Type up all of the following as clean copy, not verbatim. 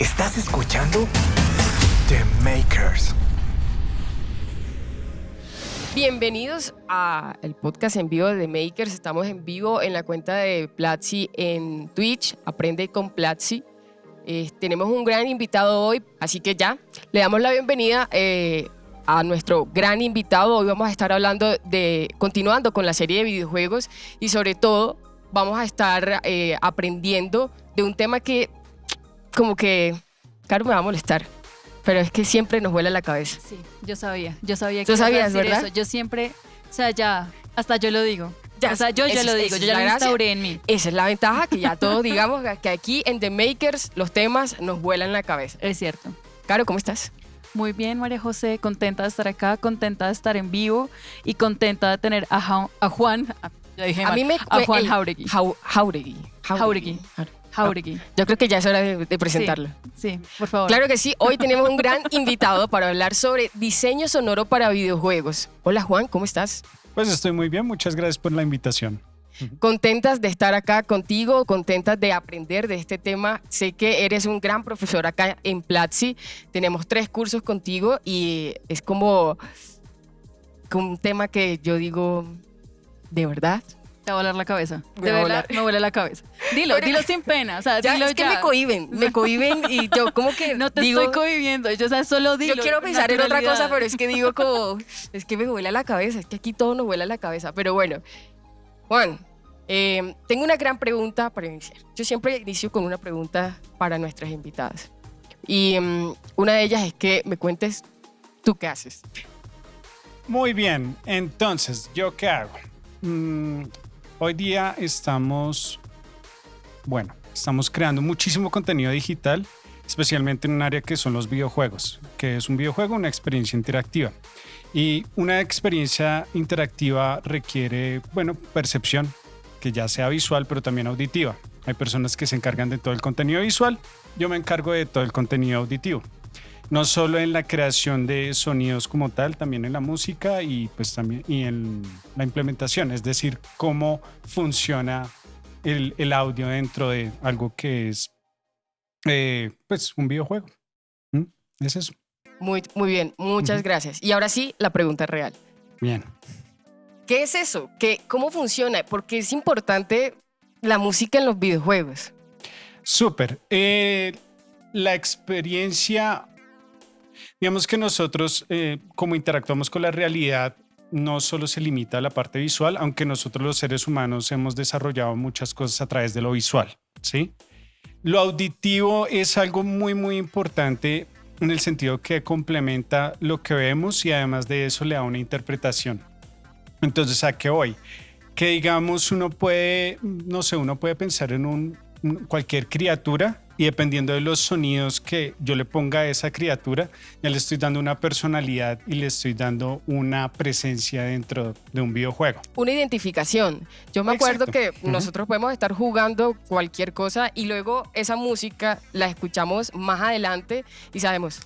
Estás escuchando The Makers. Bienvenidos a el podcast en vivo de The Makers. Estamos en vivo en la cuenta de Platzi en Twitch. Aprende con Platzi. Tenemos un gran invitado hoy, así que ya le damos la bienvenida a nuestro gran invitado. Hoy vamos a estar hablando continuando con la serie de videojuegos y sobre todo vamos a estar aprendiendo de un tema que como que, claro, me va a molestar, pero es que siempre nos vuela la cabeza. Sí, yo sabía que ¿Tú ibas a sabías, decir verdad? eso. Yo siempre, o sea, ya, hasta yo lo digo. Ya, o sea, yo ya lo digo, yo ya lo instauré en mí. Esa es la ventaja, que ya todos digamos que aquí en The Makers los temas nos vuelan la cabeza. Es cierto. Caro, ¿cómo estás? Muy bien, María José, contenta de estar acá, contenta de estar en vivo y contenta de tener a Juan, ya dije mal, a Juan Jauregui. Jauregui. Yo creo que ya es hora de presentarlo. Sí, por favor. Claro que sí, hoy tenemos un gran invitado para hablar sobre diseño sonoro para videojuegos. Hola Juan, ¿cómo estás? Pues estoy muy bien, muchas gracias por la invitación. Contentas de estar acá contigo, contentas de aprender de este tema. Sé que eres un gran profesor acá en Platzi. Tenemos 3 cursos contigo y es como un tema que yo digo, ¿de verdad? Te va a volar la cabeza. Me De va a verdad, volar. me vuela la cabeza. Dilo sin pena. O sea, Ya, dilo es que ya. me cohiben y yo como que No te digo, estoy cohibiendo, yo, o sea, solo dilo. yo quiero pensar en otra naturalidad. cosa, pero es que digo como, es que me vuela la cabeza, es que aquí todo nos vuela la cabeza. Pero bueno, Juan, tengo una gran pregunta para iniciar. Yo siempre inicio con una pregunta para nuestras invitadas. Y una de ellas es que me cuentes tú qué haces. Muy bien, entonces, ¿yo qué hago? Hoy día estamos creando muchísimo contenido digital, especialmente en un área que son los videojuegos, que es un videojuego, una experiencia interactiva. Y una experiencia interactiva requiere, percepción, que ya sea visual, pero también auditiva. Hay personas que se encargan de todo el contenido visual, yo me encargo de todo el contenido auditivo. No solo en la creación de sonidos como tal, también en la música y pues también en la implementación, es decir, cómo funciona el audio dentro de algo que es un videojuego. Es eso. Muy, muy bien, muchas gracias. Y ahora sí, la pregunta real. Bien. ¿Qué es eso? ¿Cómo funciona? Porque es importante la música en los videojuegos. Súper. La experiencia, digamos que nosotros como interactuamos con la realidad, no solo se limita a la parte visual, aunque nosotros los seres humanos hemos desarrollado muchas cosas a través de lo visual, ¿sí? Lo auditivo es algo muy, muy importante en el sentido que complementa lo que vemos y además de eso le da una interpretación. Entonces, ¿a qué voy? Que digamos uno puede pensar en cualquier criatura y dependiendo de los sonidos que yo le ponga a esa criatura, ya le estoy dando una personalidad y le estoy dando una presencia dentro de un videojuego. Una identificación. Yo me acuerdo Exacto. que nosotros podemos estar jugando cualquier cosa y luego esa música la escuchamos más adelante y sabemos,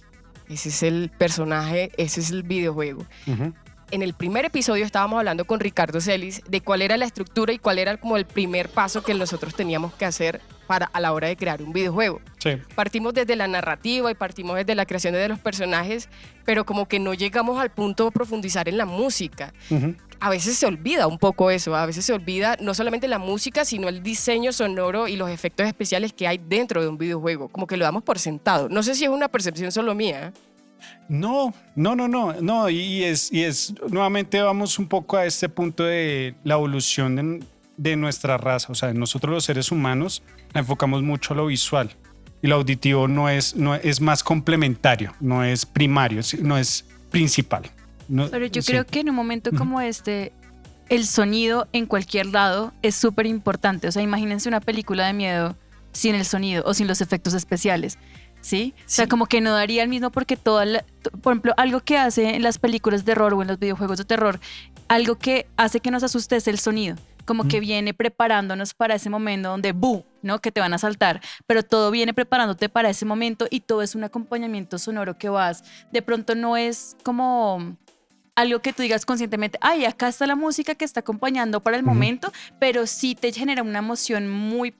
ese es el personaje, ese es el videojuego. Uh-huh. En el primer episodio estábamos hablando con Ricardo Celis de cuál era la estructura y cuál era como el primer paso que nosotros teníamos que hacer a la hora de crear un videojuego. Sí. Partimos desde la narrativa y partimos desde la creación de los personajes, pero como que no llegamos al punto de profundizar en la música. Uh-huh. A veces se olvida un poco eso, a veces se olvida no solamente la música, sino el diseño sonoro y los efectos especiales que hay dentro de un videojuego, como que lo damos por sentado. No sé si es una percepción solo mía. No, y es nuevamente vamos un poco a este punto de la evolución de nuestra raza, o sea, nosotros los seres humanos la enfocamos mucho a lo visual y lo auditivo no es más complementario, no es primario, no es principal. No, Pero yo sí. creo que en un momento como este, el sonido en cualquier lado es súper importante. O sea, imagínense una película de miedo sin el sonido o sin los efectos especiales. ¿Sí? O sea, como que no daría el mismo porque por ejemplo, algo que hace en las películas de terror o en los videojuegos de terror, algo que hace que nos asuste es el sonido. Como que viene preparándonos para ese momento donde ¡bu! ¿No? Que te van a saltar, pero todo viene preparándote para ese momento y todo es un acompañamiento sonoro que vas. De pronto no es como algo que tú digas conscientemente, ay, acá está la música que está acompañando para el momento, pero sí te genera una emoción muy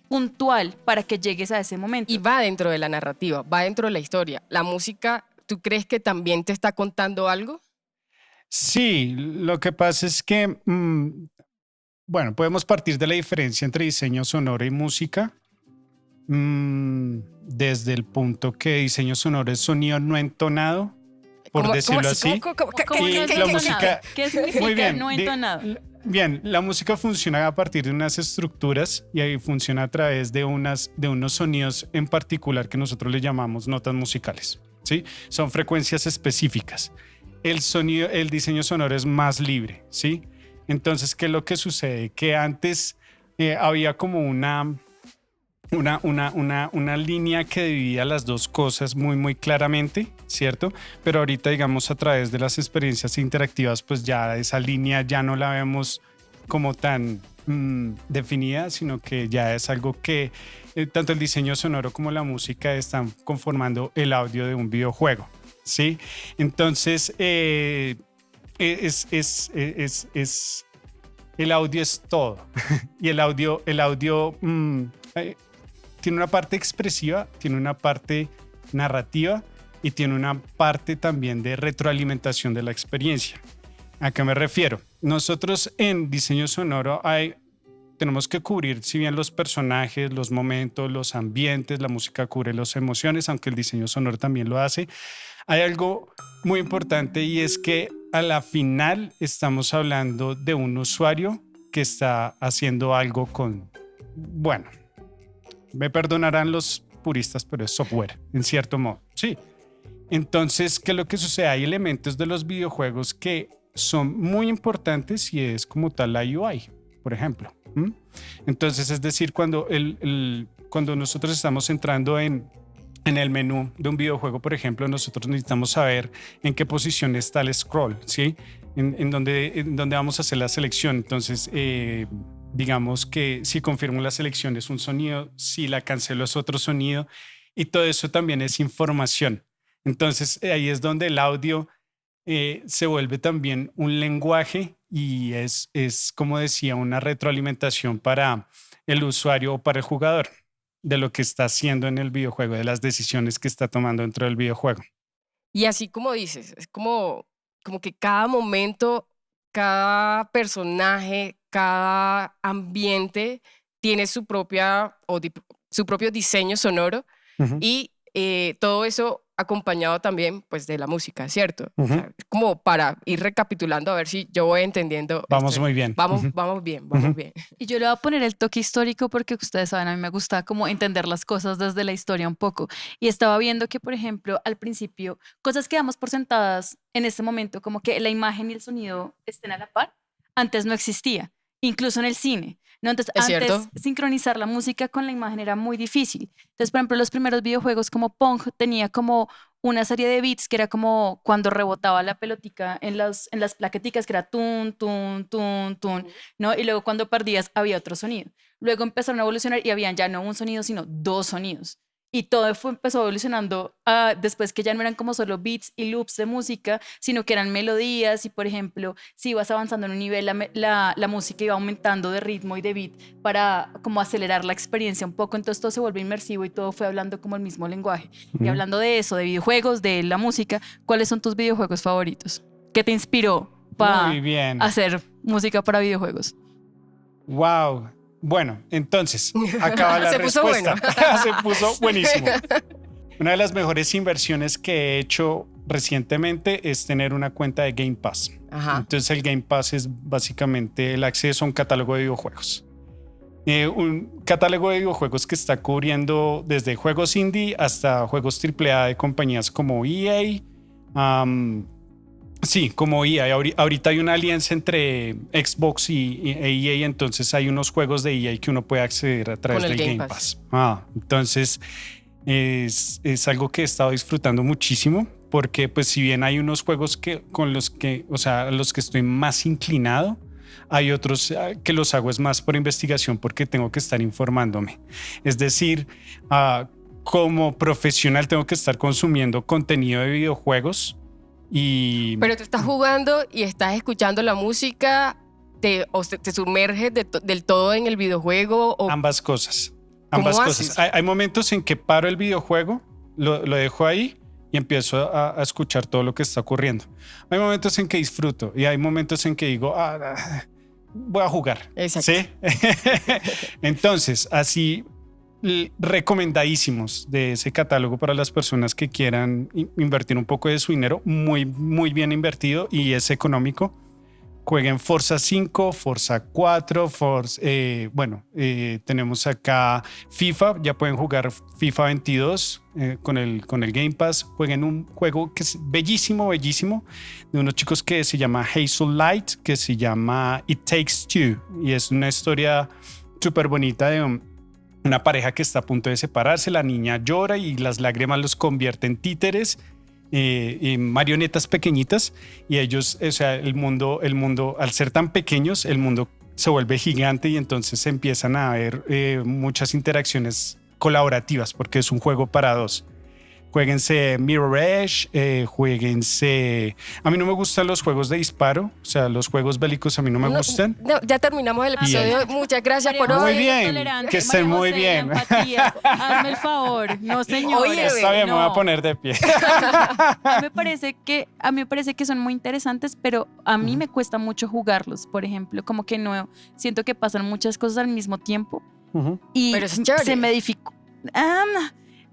puntual para que llegues a ese momento. Y va dentro de la narrativa, va dentro de la historia. La música, ¿tú crees que también te está contando algo? Sí, lo que pasa es que, bueno, podemos partir de la diferencia entre diseño sonoro y música, desde el punto que diseño sonoro es sonido no entonado, por decirlo así. ¿Cómo Y no la entonado? música- ¿Qué significa Muy bien. no entonado? Bien, la música funciona a partir de unas estructuras y ahí funciona a través de unos sonidos en particular que nosotros le llamamos notas musicales, ¿sí? Son frecuencias específicas. El diseño sonoro es más libre, ¿sí? Entonces, ¿qué es lo que sucede? Que antes había como una línea que dividía las dos cosas muy, muy claramente, ¿cierto? Pero ahorita, digamos, a través de las experiencias interactivas, pues ya esa línea ya no la vemos como tan definida, sino que ya es algo que tanto el diseño sonoro como la música están conformando el audio de un videojuego, ¿sí? Entonces, el audio es todo. Y el audio tiene una parte expresiva, tiene una parte narrativa y tiene una parte también de retroalimentación de la experiencia. ¿A qué me refiero? Nosotros en diseño sonoro tenemos que cubrir, si bien los personajes, los momentos, los ambientes, la música cubre las emociones, aunque el diseño sonoro también lo hace. Hay algo muy importante y es que a la final estamos hablando de un usuario que está haciendo algo bueno, me perdonarán los puristas, pero es software, en cierto modo. Sí. Entonces, ¿qué es lo que sucede? Hay elementos de los videojuegos que son muy importantes y es como tal la UI, por ejemplo. Entonces, es decir, cuando nosotros estamos entrando en el menú de un videojuego, por ejemplo, nosotros necesitamos saber en qué posición está el scroll, ¿sí? En dónde vamos a hacer la selección. Entonces, digamos que si confirmo la selección es un sonido, si la cancelo es otro sonido, y todo eso también es información. Entonces, ahí es donde el audio se vuelve también un lenguaje y es, como decía, una retroalimentación para el usuario o para el jugador de lo que está haciendo en el videojuego, de las decisiones que está tomando dentro del videojuego. Y así como dices, es como que cada momento, cada personaje, cada ambiente tiene su propio diseño sonoro y todo eso acompañado también pues de la música, ¿cierto? O sea, como para ir recapitulando a ver si yo voy entendiendo. Vamos muy bien. Vamos bien, vamos bien. Y yo le voy a poner el toque histórico porque ustedes saben, a mí me gusta como entender las cosas desde la historia un poco. Y estaba viendo que, por ejemplo, al principio, cosas que damos por sentadas en este momento, como que la imagen y el sonido estén a la par, antes no existía, incluso en el cine. ¿No? Entonces, ¿Es antes cierto? sincronizar la música con la imagen era muy difícil. Entonces, por ejemplo, los primeros videojuegos como Pong tenía como una serie de beats que era como cuando rebotaba la pelotica en las plaqueticas, que era tun, tun, tun, tun, ¿no? Y luego cuando perdías había otro sonido. Luego empezaron a evolucionar y habían ya no un sonido, sino dos sonidos. Y todo empezó evolucionando después que ya no eran como solo beats y loops de música, sino que eran melodías y, por ejemplo, si ibas avanzando en un nivel, la música iba aumentando de ritmo y de beat para como acelerar la experiencia un poco. Entonces todo se volvió inmersivo y todo fue hablando como el mismo lenguaje. Y hablando de eso, de videojuegos, de la música, ¿cuáles son tus videojuegos favoritos? ¿Qué te inspiró para hacer música para videojuegos? ¡Wow! Bueno, entonces, acaba la Se puso respuesta. bueno. Se puso buenísimo. Una de las mejores inversiones que he hecho recientemente es tener una cuenta de Game Pass. Ajá. Entonces, el Game Pass es básicamente el acceso a un catálogo de videojuegos. Un catálogo de videojuegos que está cubriendo desde juegos indie hasta juegos AAA de compañías como EA. Sí, como EA. Ahorita hay una alianza entre Xbox y EA, entonces hay unos juegos de EA que uno puede acceder a través del Game Pass. Entonces es algo que he estado disfrutando muchísimo porque pues si bien hay unos juegos los que estoy más inclinado, hay otros que los hago es más por investigación porque tengo que estar informándome. Es decir, como profesional tengo que estar consumiendo contenido de videojuegos. Pero tú estás jugando y estás escuchando la música, te sumerges del todo en el videojuego. Ambas cosas. Ambas ¿Cómo cosas. haces? Hay momentos en que paro el videojuego, lo dejo ahí y empiezo a escuchar todo lo que está ocurriendo. Hay momentos en que disfruto y hay momentos en que digo, voy a jugar. Exacto. ¿Sí? Entonces, así recomendadísimos de ese catálogo para las personas que quieran invertir un poco de su dinero, muy, muy bien invertido y es económico. Jueguen Forza 5, Forza 4, tenemos acá FIFA, ya pueden jugar FIFA 22 con el Game Pass. Jueguen un juego que es bellísimo, bellísimo, de unos chicos que se llama Hazel Light, que se llama It Takes Two, y es una historia súper bonita de una pareja que está a punto de separarse. La niña llora y las lágrimas los convierten en títeres, marionetas pequeñitas, y ellos, o sea, el mundo, al ser tan pequeños, el mundo se vuelve gigante y entonces empiezan a haber muchas interacciones colaborativas porque es un juego para dos. Jueguense Mirror Edge, jueguense... A mí no me gustan los juegos de disparo, o sea, los juegos bélicos a mí no me gustan. No, ya terminamos el episodio. Muchas gracias por María Muy hoy. José, bien, tolerante. que estén María muy José, bien. empatía. Hazme el favor. No, señora. Oye, Está bien, me voy a No. poner de pie. A mí me parece que son muy interesantes, pero a mí me cuesta mucho jugarlos, por ejemplo, como que no siento que pasan muchas cosas al mismo tiempo y Pero eso es chévere. se me dificulta.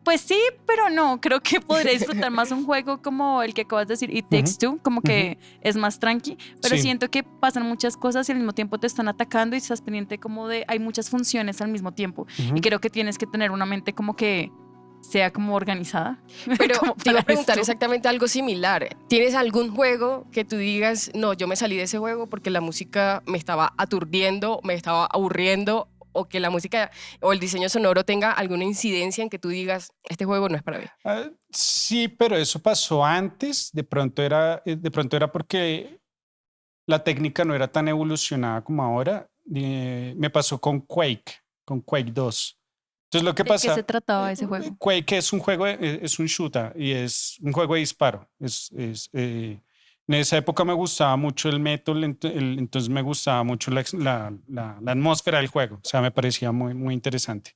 Pues sí, pero no, creo que podré disfrutar más un juego como el que acabas de decir, It Takes Two, como que es más tranqui, pero Sí. siento que pasan muchas cosas y al mismo tiempo te están atacando y estás pendiente como de, hay muchas funciones al mismo tiempo y creo que tienes que tener una mente como que sea como organizada. Pero como te iba a para preguntar esto. exactamente algo similar. ¿Tienes algún juego que tú digas, no, yo me salí de ese juego porque la música me estaba aturdiendo, me estaba aburriendo, o que la música o el diseño sonoro tenga alguna incidencia en que tú digas, este juego no es para mí? Sí, pero eso pasó antes. De pronto era porque la técnica no era tan evolucionada como ahora. Me pasó con Quake 2. Entonces lo que ¿De pasa... qué se trataba ese juego? Quake es un juego, es un shooter y es un juego de disparo. En esa época me gustaba mucho el metal, entonces me gustaba mucho la atmósfera del juego. O sea, me parecía muy, muy interesante.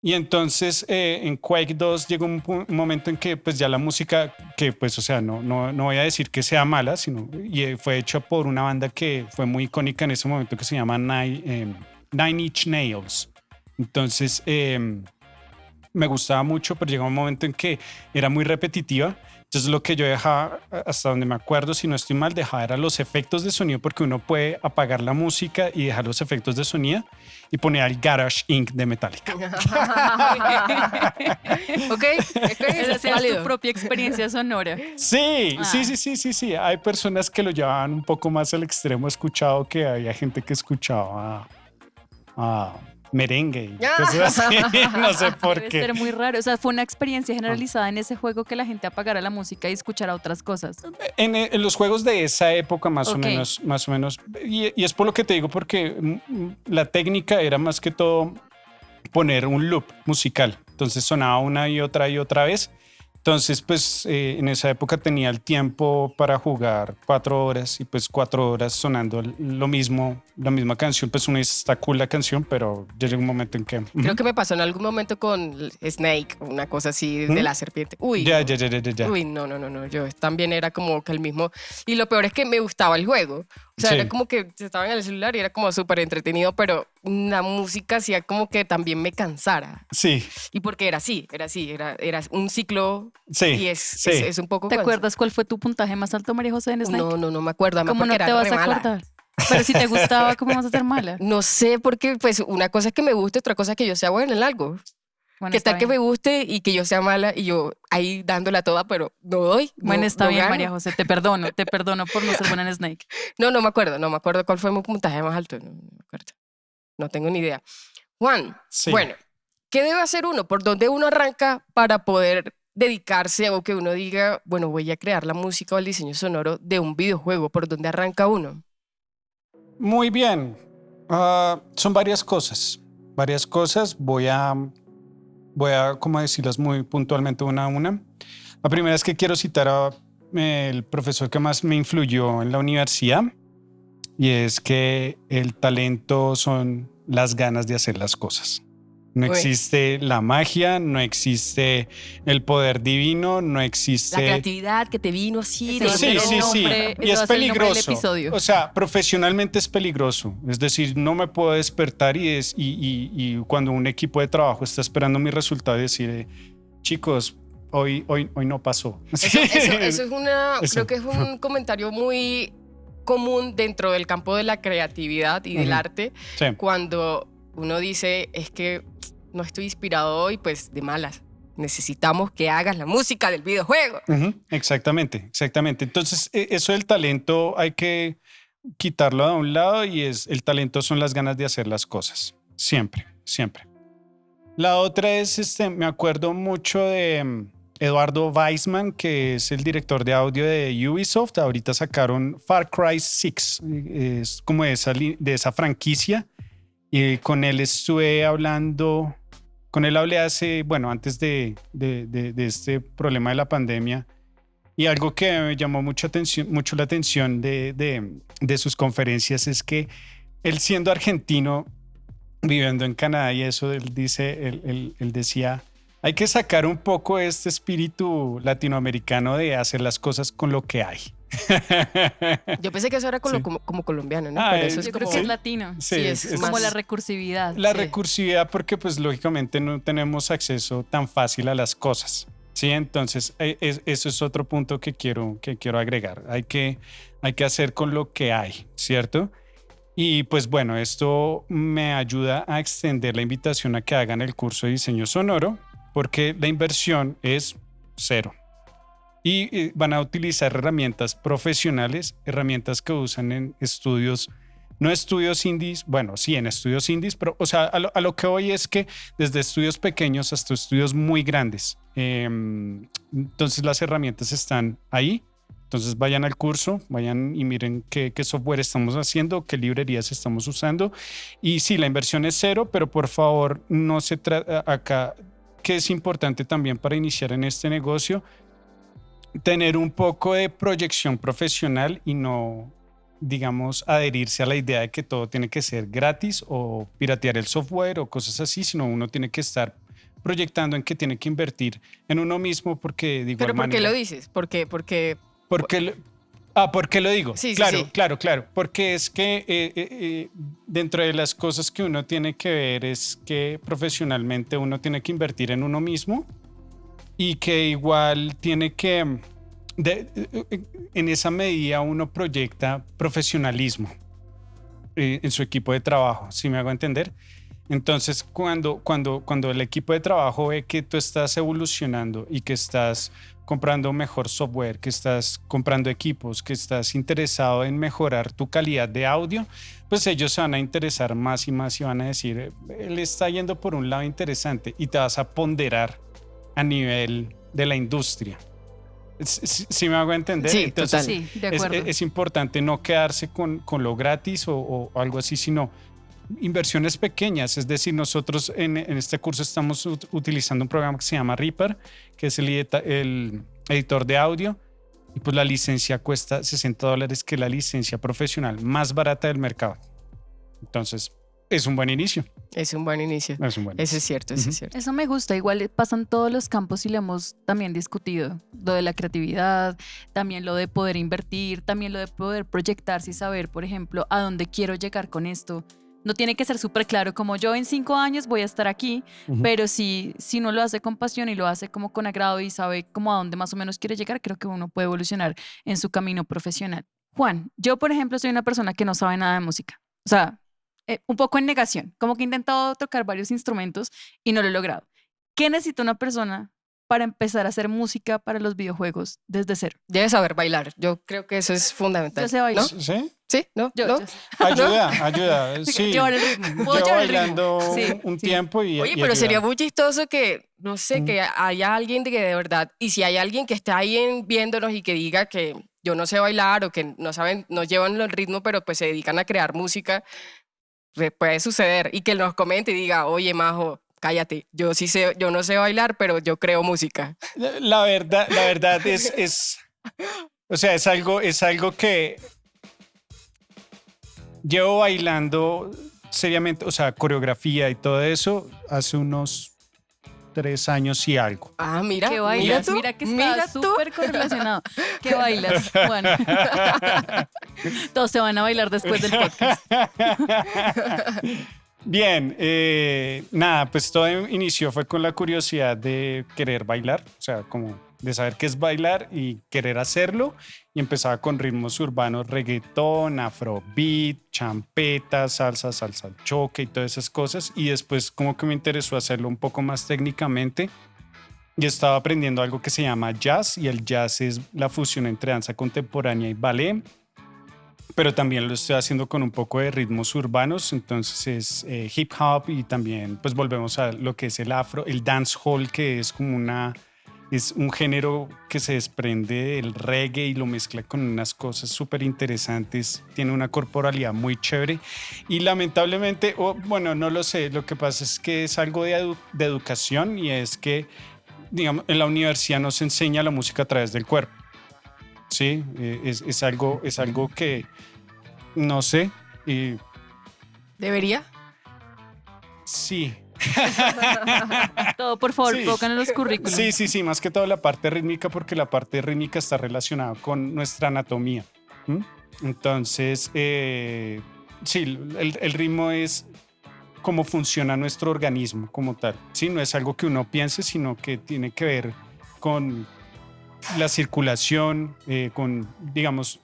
Y entonces en Quake 2 llegó un momento en que pues ya la música, que pues o sea, no voy a decir que sea mala, fue hecha por una banda que fue muy icónica en ese momento que se llama Nine Inch Nails. Entonces me gustaba mucho, pero llegó un momento en que era muy repetitiva. Entonces lo que yo dejaba, hasta donde me acuerdo, si no estoy mal, dejaba era los efectos de sonido, porque uno puede apagar la música y dejar los efectos de sonido y poner el Garage Inc. de Metallica. ¿Ok? Esa sea válido. tu propia experiencia sonora. Sí, Ah. sí. Hay personas que lo llevaban un poco más al extremo. He escuchado que había gente que escuchaba a merengue y cosas así. No sé por Debe qué. ser muy raro. O sea, fue una experiencia generalizada en ese juego que la gente apagara la música y escuchara otras cosas. En los juegos de esa época, más Ok. o menos, y es por lo que te digo, porque la técnica era más que todo poner un loop musical. Entonces sonaba una y otra vez. Entonces, pues en esa época tenía el tiempo para jugar 4 horas y pues 4 horas sonando lo mismo, la misma canción. Pues uno dice, está cool la canción, pero ya llega un momento en que... Creo que me pasó en algún momento con Snake, una cosa así de la serpiente. Uy, Ya. uy, no. Yo también era como que el mismo. Y lo peor es que me gustaba el juego. O sea, Sí. era como que estaba en el celular y era como súper entretenido, pero la música hacía como que también me cansara. Sí, Y porque era un ciclo sí, y sí. es un poco ¿Te cansado. acuerdas cuál fue tu puntaje más alto, María José, en Snake? No me acuerdo. Además, ¿Cómo no porque te era vas re a mala. acordar? Pero si te gustaba, ¿cómo vas a ser mala? No sé, porque pues una cosa es que me guste, otra cosa es que yo sea buena en algo. Bueno, Que está tal que me bien. guste y que yo sea mala y yo ahí dándola toda, pero no doy. Bueno, no- está no bien, gano. María José. Te perdono por no ser buena en Snake. No me acuerdo cuál fue mi puntaje más alto. No me acuerdo. No tengo ni idea. Juan, Sí. bueno, ¿qué debe hacer uno? ¿Por dónde uno arranca para poder dedicarse o que uno diga, bueno, voy a crear la música o el diseño sonoro de un videojuego? ¿Por dónde arranca uno? Muy bien. Son varias cosas. Voy a como decirlas muy puntualmente una a una. La primera es que quiero citar a el profesor que más me influyó en la universidad, y es que el talento son las ganas de hacer las cosas. No Uy. existe la magia, no existe el poder divino, no La existe... creatividad que te vino así. Ese va a Sí, ser el sí, sí. nombre, Y ese es va a ser el nombre del peligroso. episodio. O sea, profesionalmente es peligroso. Es decir, no me puedo despertar y cuando un equipo de trabajo está esperando mi resultado y decir, chicos, hoy no pasó. Eso es Eso. creo que es un comentario muy común dentro del campo de la creatividad y del Ujú. arte, Sí. cuando uno dice, es que no estoy inspirado hoy, pues de malas. Necesitamos que hagas la música del videojuego. Ujú, exactamente, exactamente. Entonces, eso del talento hay que quitarlo de un lado y el talento son las ganas de hacer las cosas. Siempre, siempre. La otra es, me acuerdo mucho de Eduardo Weissman, que es el director de audio de Ubisoft. Ahorita sacaron Far Cry 6, es como de esa franquicia. Y con él estuve hablando, con él hablé antes de este problema de la pandemia. Y algo que me llamó mucho la atención de sus conferencias es que él, siendo argentino, viviendo en Canadá y eso, él decía, hay que sacar un poco este espíritu latinoamericano de hacer las cosas con lo que hay. Yo pensé que eso era Sí. como colombiano, ¿no? Ah, Pero eso es Yo como... creo que es latino. Sí, es Como más- la recursividad. La Sí. recursividad, porque pues lógicamente no tenemos acceso tan fácil a las cosas. Sí, entonces eso es otro punto que quiero agregar. Hay que hacer con lo que hay, ¿cierto? Y pues bueno, esto me ayuda a extender la invitación a que hagan el curso de diseño sonoro, porque la inversión es cero. Y van a utilizar herramientas profesionales, herramientas que usan en estudios, no estudios indies, bueno, sí, en estudios indies, pero o sea, a lo que voy es que desde estudios pequeños hasta estudios muy grandes. Entonces las herramientas están ahí. Entonces vayan al curso, vayan y miren qué software estamos haciendo, qué librerías estamos usando. Y sí, la inversión es cero, pero por favor, no se trata acá, que es importante también para iniciar en este negocio, tener un poco de proyección profesional y no, digamos, adherirse a la idea de que todo tiene que ser gratis o piratear el software o cosas así, sino uno tiene que estar proyectando en que tiene que invertir en uno mismo porque de igual ¿Pero por qué manera... lo dices? Porque ¿Por qué lo digo? Sí, sí, claro, sí. claro. Porque es que dentro de las cosas que uno tiene que ver es que profesionalmente uno tiene que invertir en uno mismo y que igual tiene que, en esa medida uno proyecta profesionalismo en su equipo de trabajo, ¿sí me hago entender? Entonces, cuando el equipo de trabajo ve que tú estás evolucionando y que estás comprando mejor software, que estás comprando equipos, que estás interesado en mejorar tu calidad de audio, pues ellos se van a interesar más y más y van a decir, él está yendo por un lado interesante y te vas a ponderar a nivel de la industria. ¿Sí me hago entender? Sí, Entonces, total. Sí, de acuerdo. es importante no quedarse con lo gratis o algo así, sino inversiones pequeñas. Es decir, nosotros en este curso estamos utilizando un programa que se llama Reaper, que es el editor de audio, y pues la licencia cuesta $60, que es la licencia profesional más barata del mercado. Entonces, es un buen inicio. es un buen inicio. Es un buen Eso inicio. es cierto, eso Ujú. es cierto. Eso me gusta, igual pasan todos los campos y lo hemos también discutido, lo de la creatividad, también lo de poder invertir, también lo de poder proyectarse y saber, por ejemplo, a dónde quiero llegar con esto. No tiene que ser súper claro como yo en 5 años voy a estar aquí, Ujú. pero si uno lo hace con pasión y lo hace como con agrado y sabe como a dónde más o menos quiere llegar, creo que uno puede evolucionar en su camino profesional. Juan, yo por ejemplo soy una persona que no sabe nada de música, o sea, un poco en negación, como que he intentado tocar varios instrumentos y no lo he logrado. ¿Qué necesita una persona para empezar a hacer música para los videojuegos desde cero? Debes saber bailar. Yo creo que eso es fundamental. Yo sé bailar. ¿No? ¿Sí? ¿Sí? ¿No? Yo, ¿No? yo- Ayuda. Sí. llevar el ritmo. Puedo Yo llevar el ritmo. bailando Sí, un sí. tiempo y Oye, y pero ayuda. sería muy chistoso que, no sé, Mm. que haya alguien que de verdad, y si hay alguien que está ahí viéndonos y que diga que yo no sé bailar o que no saben, no llevan el ritmo, pero pues se dedican a crear música, puede suceder. Y que nos comente y diga, oye, Majo, cállate, yo sí sé, yo no sé bailar, pero yo creo música. La verdad es, o sea, es algo que llevo bailando seriamente, o sea, coreografía y todo eso, hace unos 3 años y algo. Ah, mira, ¿Qué mira bailas? tú, Mira que mira está tú. súper correlacionado. ¿Qué bailas, Juan? Todos se van a bailar después del podcast. Bien, nada, pues todo inició fue con la curiosidad de querer bailar, o sea, como de saber qué es bailar y querer hacerlo. Y empezaba con ritmos urbanos, reggaetón, afrobeat, champeta, salsa, salsa al choque y todas esas cosas. Y después como que me interesó hacerlo un poco más técnicamente. Y estaba aprendiendo algo que se llama jazz, y el jazz es la fusión entre danza contemporánea y ballet, pero también lo estoy haciendo con un poco de ritmos urbanos, entonces es hip hop, y también pues volvemos a lo que es el afro, el dancehall, que es como es un género que se desprende del reggae y lo mezcla con unas cosas súper interesantes, tiene una corporalidad muy chévere y lamentablemente, bueno, no lo sé, lo que pasa es que es algo de educación, y es que, digamos, en la universidad nos enseña la música a través del cuerpo. Sí, es algo que no sé. ¿Debería? Sí. Todo, por favor, Sí. pongan en los currículums. Sí, más que todo la parte rítmica, porque la parte rítmica está relacionada con nuestra anatomía. ¿M? Entonces, sí, el ritmo es cómo funciona nuestro organismo como tal. Sí, no es algo que uno piense, sino que tiene que ver con la circulación, con, digamos,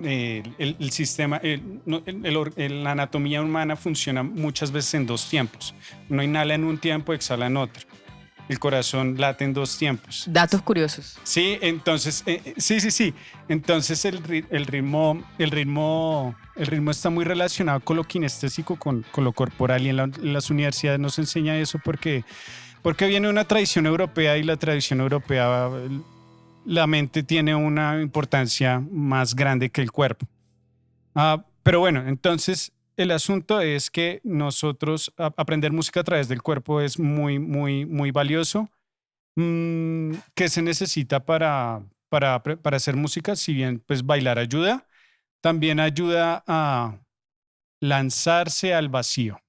el sistema, la anatomía humana funciona muchas veces en 2 tiempos. Uno inhala en un tiempo, exhala en otro. El corazón late en 2 tiempos. Datos curiosos. Sí, entonces, sí. Entonces el ritmo está muy relacionado con lo kinestésico, con lo corporal, y en las universidades nos enseña eso porque viene una tradición europea, y la tradición europea, la mente tiene una importancia más grande que el cuerpo. Pero bueno, entonces el asunto es que nosotros aprender música a través del cuerpo es muy, muy, muy valioso. ¿Qué se necesita para hacer música? Si bien pues bailar ayuda, también ayuda a lanzarse al vacío.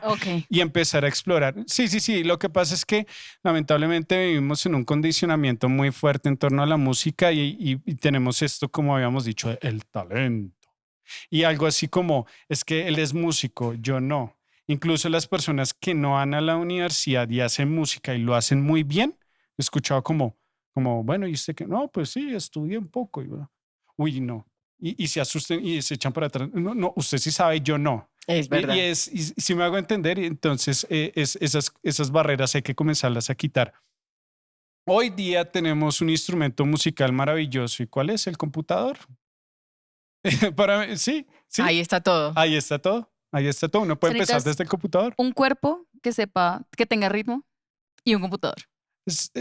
Ok. Y empezar a explorar. Sí. Lo que pasa es que lamentablemente vivimos en un condicionamiento muy fuerte en torno a la música, y tenemos esto, como habíamos dicho, el talento. Y algo así como, es que él es músico, yo no. Incluso las personas que no van a la universidad y hacen música y lo hacen muy bien, he escuchado como bueno, ¿y usted qué? No, pues sí, estudié un poco. Uy, no. Y se asustan y se echan para atrás. No, usted sí sabe, yo no. Es verdad. Y si me hago entender, entonces esas barreras hay que comenzarlas a quitar. Hoy día tenemos un instrumento musical maravilloso. ¿Y cuál es? El computador. Para mí, sí. Ahí está todo. Ahí está todo. Uno puede empezar Solitas, desde el computador. un cuerpo que sepa, que tenga ritmo y un computador. Es,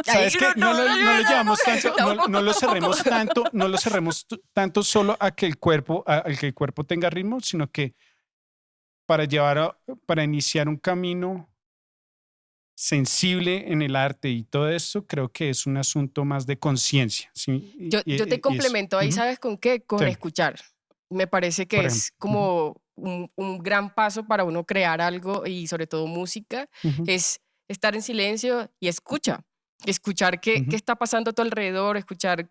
¿sabes qué? No lo llevamos tanto, no lo cerremos tanto, tanto solo a que al que el cuerpo tenga ritmo, sino que para iniciar un camino sensible en el arte y todo esto, creo que es un asunto más de conciencia. ¿Sí? Yo te complemento ahí, ¿sabes con qué? Con Sí. escuchar. Me parece que Por es ejemplo. como un gran paso para uno crear algo, y sobre todo música, es estar en silencio y escuchar qué está pasando a tu alrededor, escuchar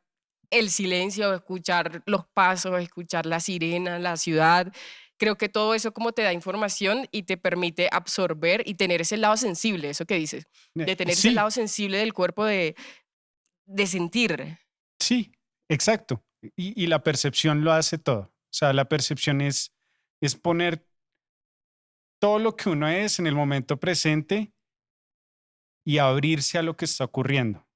el silencio, escuchar los pasos, escuchar la sirena, la ciudad. Creo que todo eso como te da información y te permite absorber y tener ese lado sensible, eso que dices, de tener ese Sí, lado sensible del cuerpo de sentir. sí, exacto. Y la percepción lo hace todo. O sea, la percepción es poner todo lo que uno es en el momento presente y abrirse a lo que está ocurriendo.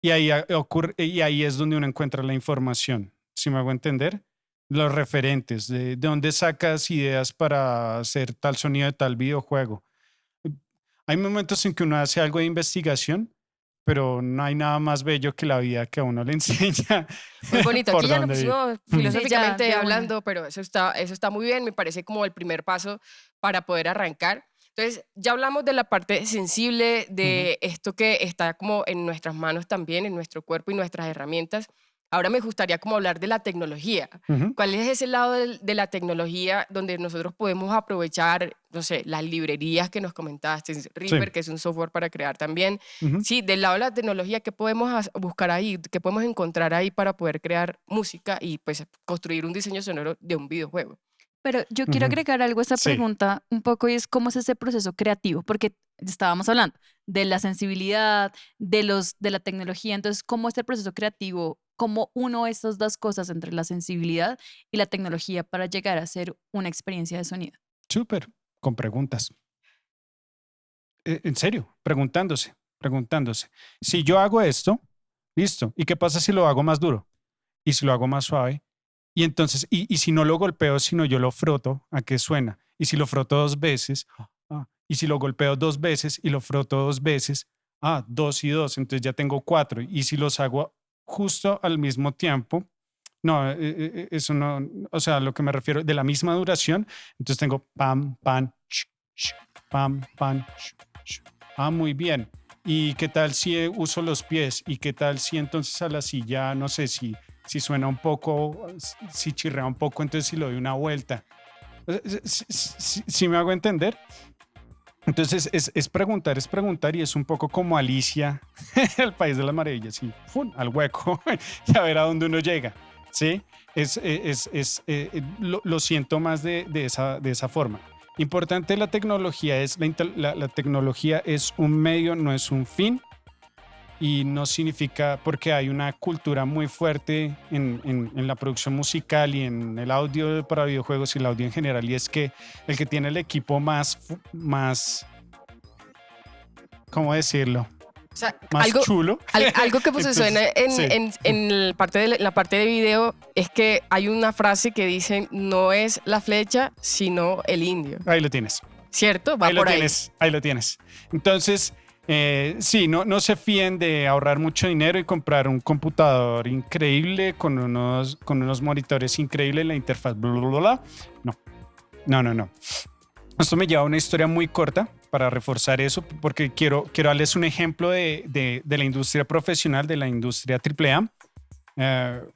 Y ahí es donde uno encuentra la información. ¿Sí me hago entender? Los referentes, de dónde sacas ideas para hacer tal sonido de tal videojuego. Hay momentos en que uno hace algo de investigación, pero no hay nada más bello que la vida que a uno le enseña. Muy bonito. por Aquí ya nos dónde ir. pusimos Sí, filosóficamente ya, de una. hablando, pero eso está muy bien. Me parece como el primer paso para poder arrancar. Entonces, ya hablamos de la parte sensible, de esto que está como en nuestras manos también, en nuestro cuerpo y nuestras herramientas. ahora me gustaría como hablar de la tecnología. Ujú, ¿Cuál es ese lado de la tecnología donde nosotros podemos aprovechar, no sé, las librerías que nos comentaste, Reaper, sí. que es un software para crear también? Ujú. Sí, del lado de la tecnología, ¿qué podemos buscar ahí? ¿Qué podemos encontrar ahí para poder crear música y pues construir un diseño sonoro de un videojuego? Pero yo quiero Ujú. agregar algo a esa Sí. pregunta un poco y es cómo es ese proceso creativo, porque estábamos hablando de la sensibilidad, de la tecnología, entonces cómo es el proceso creativo, cómo uno estas dos cosas entre la sensibilidad y la tecnología para llegar a ser una experiencia de sonido. Súper, con preguntas. En serio, preguntándose. Si yo hago esto, listo. ¿Y qué pasa si lo hago más duro? ¿Y si lo hago más suave? Y entonces, y si no lo golpeo, sino yo lo froto, ¿a qué suena? Y si lo froto 2 veces, y si lo golpeo 2 veces y lo froto 2 veces, 2 y 2, entonces ya tengo 4. Y si los hago justo al mismo tiempo, no, eso no, o sea, lo que me refiero, de la misma duración, entonces tengo pam, pam, pam, pam, muy bien. ¿Y qué tal si uso los pies? ¿Y qué tal si entonces a la silla, no sé, si suena un poco, si chirrea un poco, entonces si lo doy una vuelta? Si me hago entender. Entonces es preguntar y es un poco como Alicia, el País de las Maravillas, y ¡fum! Al hueco y a ver a dónde uno llega. ¿Sí? Lo siento más de esa forma. Importante la tecnología es, la tecnología es un medio, no es un fin y no significa porque hay una cultura muy fuerte en la producción musical y en el audio para videojuegos y el audio en general y es que el que tiene el equipo más, ¿cómo decirlo? O sea, Más chulo. algo que pues se suena Entonces, sí, en el parte la parte de video es que hay una frase que dice, no es la flecha, sino el indio. ahí lo tienes. ¿Cierto? Va Ahí lo por ahí. tienes, ahí lo tienes. Entonces, sí, no se fíen de ahorrar mucho dinero y comprar un computador increíble con unos monitores increíbles, la interfaz, bla, bla, bla, bla. No. Esto me lleva a una historia muy corta para reforzar eso, porque quiero darles un ejemplo de la industria profesional, de la industria AAA.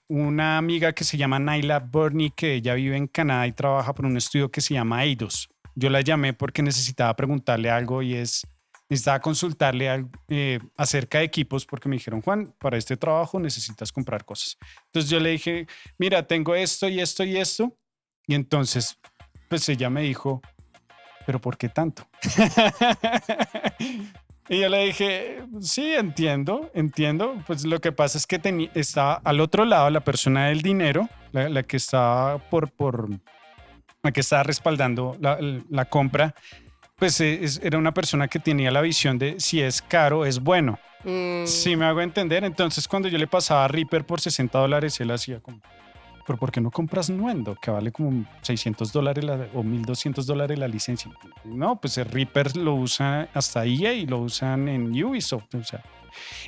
Una amiga que se llama Naila Burney, que ella vive en Canadá y trabaja por un estudio que se llama Eidos. Yo la llamé porque necesitaba preguntarle algo y necesitaba consultarle acerca de equipos porque me dijeron, Juan, para este trabajo necesitas comprar cosas. Entonces yo le dije, mira, tengo esto y esto y esto. Y entonces, pues ella me dijo, ¿pero por qué tanto? Y yo le dije, sí, entiendo. Pues lo que pasa es que estaba al otro lado la persona del dinero, la que estaba la que estaba respaldando la compra, pues era una persona que tenía la visión de si es caro, es bueno. Si me hago entender, entonces cuando yo le pasaba a Reaper por $60, él hacía como, ¿pero por qué no compras Nuendo? Que vale como $600 o $1,200 la licencia. No, pues el Reaper lo usa hasta EA y lo usan en Ubisoft. O sea.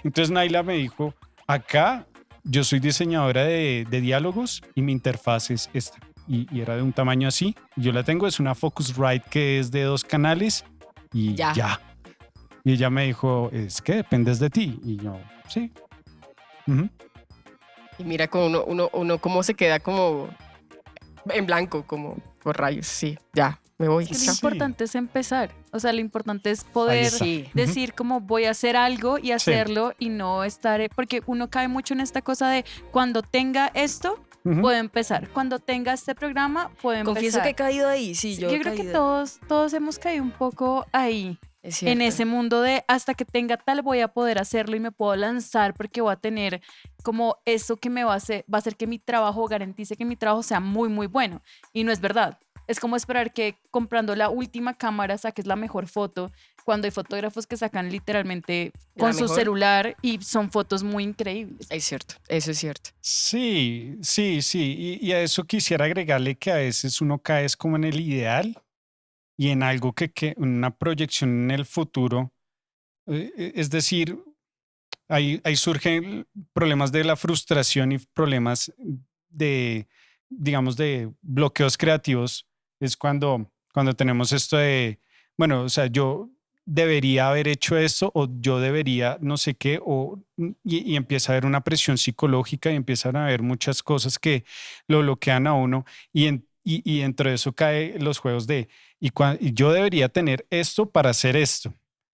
Entonces Naila me dijo, acá yo soy diseñadora de diálogos y mi interfaz es esta. Y era de un tamaño así. Yo la tengo, es una Focusrite que es de 2 canales y ya. Y ella me dijo, es que dependes de ti. Y yo, sí. Uh-huh. Y mira como uno cómo se queda como en blanco, como por rayos. Sí, ya, me voy. Lo Sí. importante es empezar, o sea, lo importante es poder Sí. decir como voy a hacer algo y hacerlo y no estar, porque uno cae mucho en esta cosa de cuando tenga esto, Uh-huh. puedo empezar, cuando tenga este programa, puedo Confieso empezar. que he caído ahí, sí, Yo creo que todos hemos caído un poco ahí, Es en cierto. ese mundo de hasta que tenga tal voy a poder hacerlo y me puedo lanzar porque voy a tener como eso que me va a hacer que mi trabajo garantice que mi trabajo sea muy, muy bueno. Y no es verdad. Es como esperar que comprando la última cámara saques la mejor foto cuando hay fotógrafos que sacan literalmente con su mejor. celular y son fotos muy increíbles. Es cierto, eso es cierto. Sí. Y a eso quisiera agregarle que a veces uno cae es como en el ideal y en algo una proyección en el futuro. Es decir, ahí surgen problemas de la frustración y problemas de, digamos, de bloqueos creativos. Es cuando tenemos esto de, bueno, o sea, yo debería haber hecho esto o yo debería no sé qué, y empieza a haber una presión psicológica y empiezan a haber muchas cosas que lo bloquean a uno y dentro de eso cae los juegos y yo debería tener esto para hacer esto,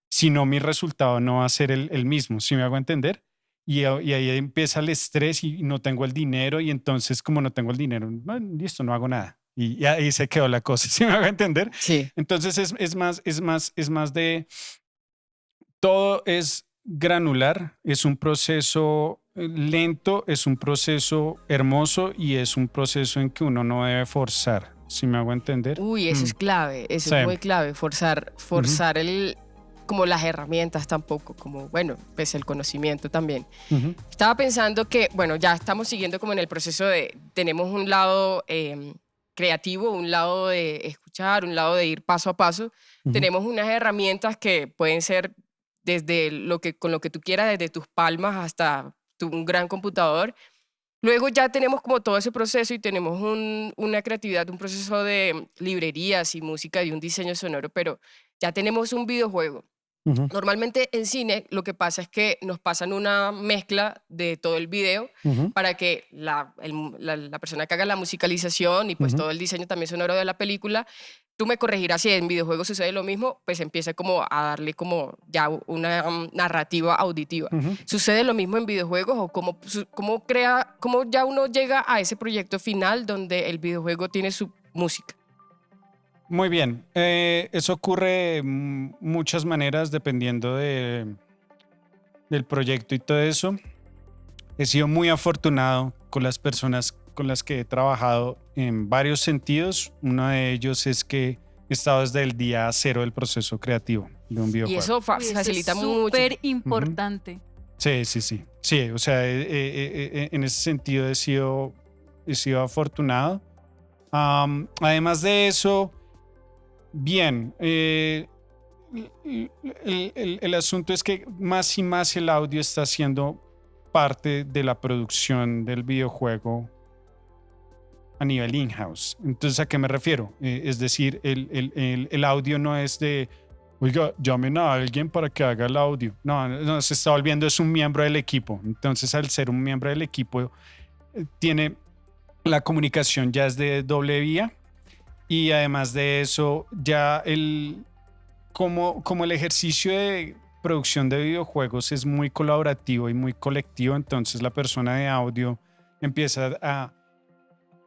si no mi resultado no va a ser el mismo, ¿sí me hago entender? Y ahí empieza el estrés y no tengo el dinero y entonces como no tengo el dinero, bueno, listo, no hago nada. Y ahí se quedó la cosa, ¿sí me hago entender? Sí. Entonces es más de todo es granular, es un proceso lento, es un proceso hermoso y es un proceso en que uno no debe forzar, ¿sí me hago entender? Uy, eso es clave, eso Sí. es muy clave, forzar como las herramientas tampoco, como, bueno, pues el conocimiento también. Ujú. Estaba pensando que, bueno, ya estamos siguiendo como en el proceso tenemos un lado creativo, un lado de escuchar, un lado de ir paso a paso. Ujú. Tenemos unas herramientas que pueden ser desde con lo que tú quieras, desde tus palmas hasta un gran computador. Luego ya tenemos como todo ese proceso y tenemos una creatividad, un proceso de librerías y música y un diseño sonoro, pero ya tenemos un videojuego. Ujú. Normalmente en cine lo que pasa es que nos pasan una mezcla de todo el video Ujú. para que la persona que haga la musicalización y pues Ujú. todo el diseño también sonoro de la película, tú me corregirás si en videojuegos sucede lo mismo, pues empieza como a darle como ya una narrativa auditiva. Ujú. ¿Sucede lo mismo en videojuegos o cómo ya uno llega a ese proyecto final donde el videojuego tiene su música? Muy bien, eso ocurre de muchas maneras dependiendo del proyecto y todo eso. He sido muy afortunado con las personas con las que he trabajado en varios sentidos. Uno de ellos es que he estado desde el día cero del proceso creativo de un Y videojuego. eso Uy, eso facilita es mucho. súper importante. Sí, sí, sí. Sí, o sea, en ese sentido he sido afortunado. Además de eso, bien, el asunto es que más y más el audio está siendo parte de la producción del videojuego a nivel in-house. Entonces, ¿a qué me refiero? Es decir, el audio no es de, oiga, llamen a alguien para que haga el audio. No, no, se está volviendo, es un miembro del equipo. Entonces, al ser un miembro del equipo, tiene la comunicación ya es de doble vía y además de eso, ya como el ejercicio de producción de videojuegos es muy colaborativo y muy colectivo, entonces la persona de audio empieza a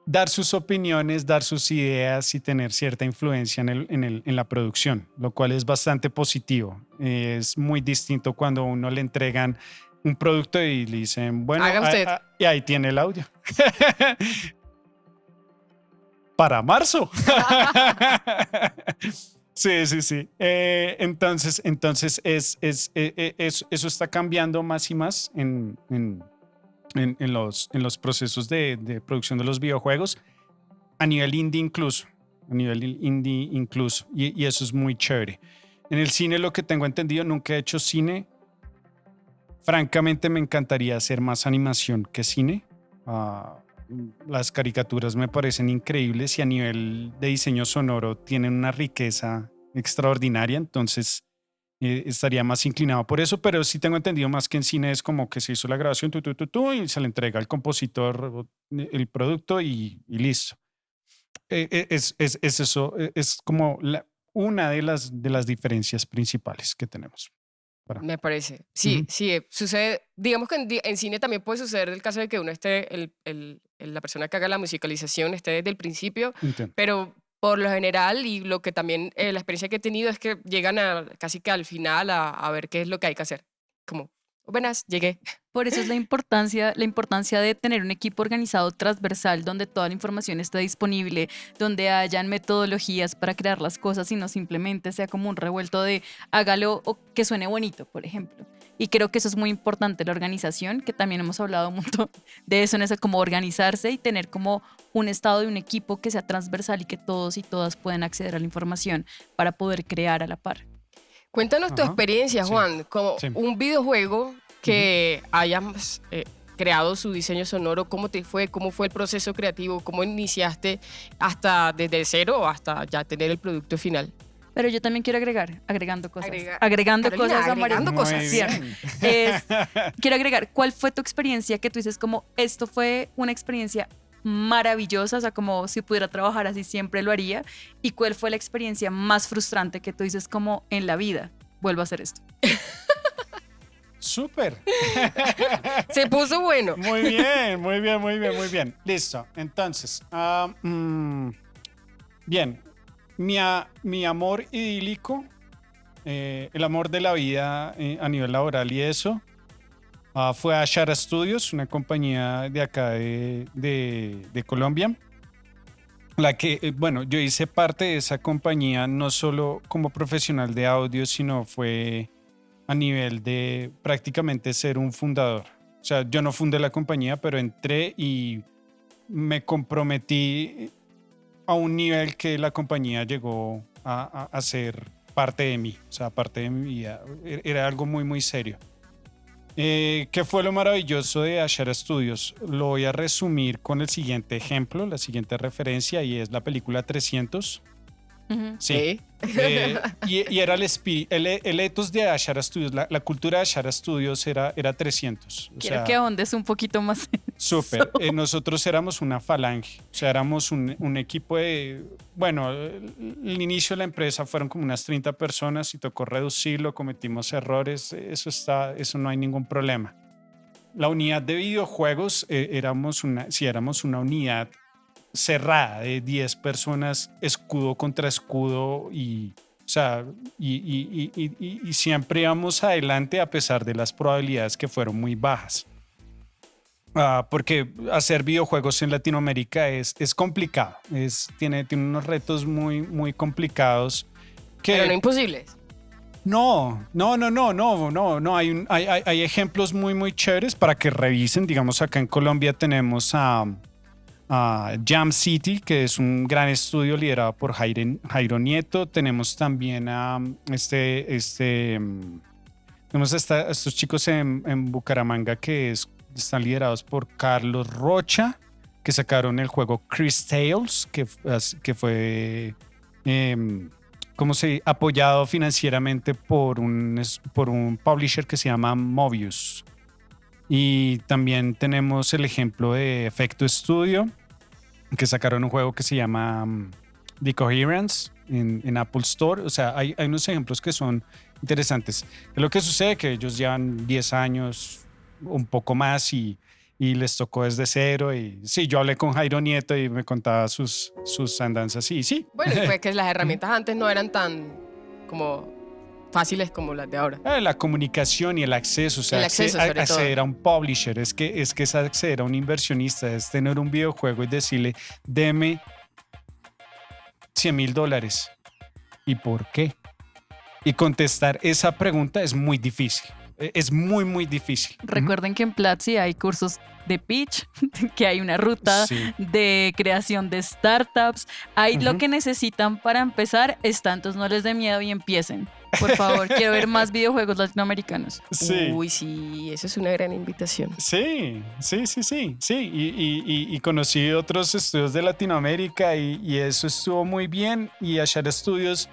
dar sus opiniones, dar sus ideas y tener cierta influencia en la producción, lo cual es bastante positivo. Es muy distinto cuando uno le entregan un producto y le dicen, bueno, Haga usted. y ahí tiene el audio. Para marzo. Sí, sí, sí. Entonces eso está cambiando más y más en los procesos de producción de los videojuegos a nivel indie incluso. Y eso es muy chévere. En el cine, lo que tengo entendido, nunca he hecho cine. Francamente, me encantaría hacer más animación que cine. Las caricaturas me parecen increíbles y a nivel de diseño sonoro tienen una riqueza extraordinaria, entonces estaría más inclinado por eso, pero sí tengo entendido más que en cine es como que se hizo la grabación y se le entrega al compositor el producto y listo. Es eso, es como una de las diferencias principales que tenemos. Me parece. Sí, Ujú. sí, sucede. Digamos que en cine también puede suceder el caso de que uno esté, la persona que haga la musicalización esté desde el principio, Entiendo. pero por lo general, y lo que también, la experiencia que he tenido es que llegan casi que al final a ver qué es lo que hay que hacer. Como, buenas, llegué. Por eso es la importancia de tener un equipo organizado transversal donde toda la información esté disponible, donde hayan metodologías para crear las cosas y no simplemente sea como un revuelto de hágalo o que suene bonito, por ejemplo. Y creo que eso es muy importante, la organización, que también hemos hablado un montón de eso, en eso, como organizarse y tener como un estado de un equipo que sea transversal y que todos y todas puedan acceder a la información para poder crear a la par. Cuéntanos tu Ajá. experiencia, Sí. Juan, como Sí. un videojuego que hayas creado su diseño sonoro, ¿cómo te fue? ¿Cómo fue el proceso creativo? ¿Cómo iniciaste hasta desde cero hasta ya tener el producto final? Pero yo también quiero agregando cosas. Agrega- agregando Carolina, cosas a María. agregando cosas. Muy Cierto. bien. Quiero agregar, ¿cuál fue tu experiencia que tú dices como esto fue una experiencia maravillosa? O sea, como si pudiera trabajar así siempre lo haría. ¿Y cuál fue la experiencia más frustrante que tú dices como en la vida vuelvo a hacer esto? Súper. Se puso bueno. Muy bien, muy bien, muy bien, muy bien. Listo. Entonces, bien. Mi amor idílico, el amor de la vida a nivel laboral y eso, fue a Shara Studios, una compañía de acá de Colombia. La que, bueno, yo hice parte de esa compañía no solo como profesional de audio, sino fue a nivel de prácticamente ser un fundador. O sea, yo no fundé la compañía, pero entré y me comprometí a un nivel que la compañía llegó a ser parte de mí, o sea, parte de mi vida. Era algo muy, muy serio. ¿Qué fue lo maravilloso de Ashara Studios? Lo voy a resumir con el siguiente ejemplo, la siguiente referencia, y es la película 300. Ujú. Sí. Y era el ethos de Ashara Studios, la cultura de Ashara Studios era 300. O Quiero sea, que ahondes un poquito más. súper. Nosotros éramos una falange, o sea, éramos un equipo de, bueno, el inicio de la empresa fueron como unas 30 personas y tocó reducirlo, cometimos errores, eso no hay ningún problema. La unidad de videojuegos, éramos una unidad cerrada de 10 personas, escudo contra escudo y, o sea, y siempre íbamos adelante a pesar de las probabilidades que fueron muy bajas. Porque hacer videojuegos en Latinoamérica es complicado, tiene unos retos muy, muy complicados. Pero no imposibles. No. Hay ejemplos muy, muy chéveres para que revisen. Digamos, acá en Colombia tenemos a Jam City, que es un gran estudio liderado por Jairo Nieto. Tenemos también a tenemos a estos chicos en Bucaramanga que están liderados por Carlos Rocha, que sacaron el juego Chris Tales, que fue apoyado financieramente por un publisher que se llama Mobius. Y también tenemos el ejemplo de Efecto Studio, que sacaron un juego que se llama The Coherence en Apple Store. O sea, hay unos ejemplos que son interesantes. Lo que sucede es que ellos llevan 10 años, un poco más, y les tocó desde cero. Y sí, yo hablé con Jairo Nieto y me contaba sus andanzas. Y sí. Bueno, y pues que las herramientas antes no eran tan como fáciles como las de ahora. La comunicación y el acceso, o sea, El acceso, sobre acceder todo. a un publisher, es que es acceder a un inversionista, es tener un videojuego y decirle, deme $100,000. ¿Y por qué? Y contestar esa pregunta es muy difícil. Es muy, muy difícil. Recuerden que en Platzi hay cursos de pitch, que hay una ruta Sí. de creación de startups. Hay lo Ujú. que necesitan para empezar. Entonces no les dé miedo y empiecen. Por favor, quiero ver más videojuegos latinoamericanos. Sí. Uy, sí, eso es una gran invitación. Sí. Y conocí otros estudios de Latinoamérica y eso estuvo muy bien. Y Ashara Studios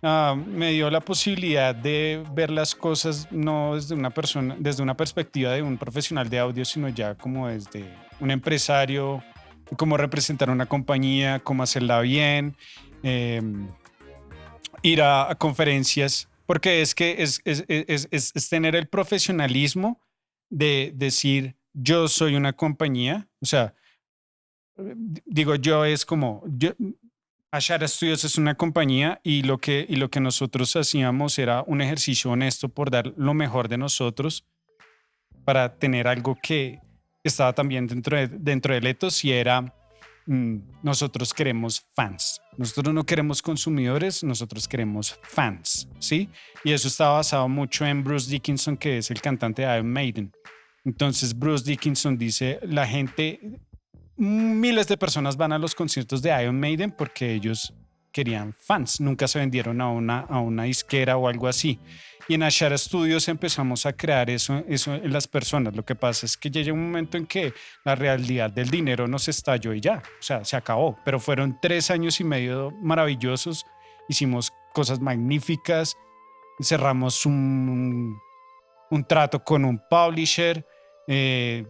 me dio la posibilidad de ver las cosas no desde desde una perspectiva de un profesional de audio, sino ya como desde un empresario, cómo representar una compañía, cómo hacerla bien, ir a conferencias, porque es que es tener el profesionalismo de decir yo soy una compañía, o sea, digo yo es como Ashara Studios es una compañía y lo que nosotros hacíamos era un ejercicio honesto por dar lo mejor de nosotros para tener algo que estaba también dentro del ethos y era nosotros queremos fans. Nosotros no queremos consumidores, nosotros queremos fans, ¿sí? Y eso está basado mucho en Bruce Dickinson, que es el cantante de Iron Maiden. Entonces Bruce Dickinson dice, la gente, miles de personas van a los conciertos de Iron Maiden porque ellos querían fans, nunca se vendieron a una disquera o algo así. Y en Ashara Studios empezamos a crear eso en las personas. Lo que pasa es que ya llega un momento en que la realidad del dinero nos estalló y ya, o sea, se acabó. Pero fueron 3 años y medio maravillosos. Hicimos cosas magníficas. Cerramos un trato con un publisher.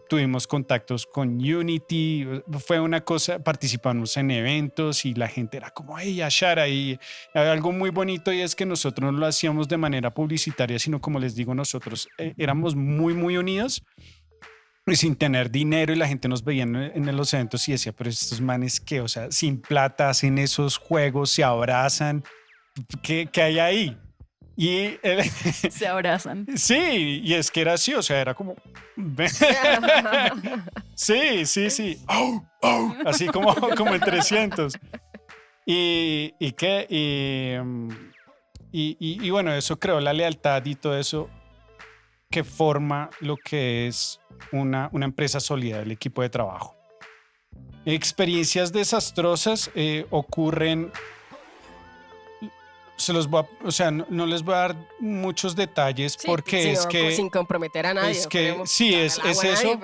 Tuvimos contactos con Unity, fue una cosa, participamos en eventos y la gente era como, hey, Ashara, y algo muy bonito y es que nosotros no lo hacíamos de manera publicitaria, sino como les digo, nosotros éramos muy, muy unidos y sin tener dinero y la gente nos veía en los eventos y decía, pero estos manes que, o sea, sin plata hacen esos juegos, se abrazan, ¿qué hay ahí? Y Se abrazan. sí, y es que era así, o sea, era como... sí. Así como en 300. Y bueno, eso creó la lealtad y todo eso que forma lo que es una empresa sólida, el equipo de trabajo. Experiencias desastrosas ocurren... no les voy a dar muchos detalles porque es que... Sin comprometer a nadie. Es que sí, es eso,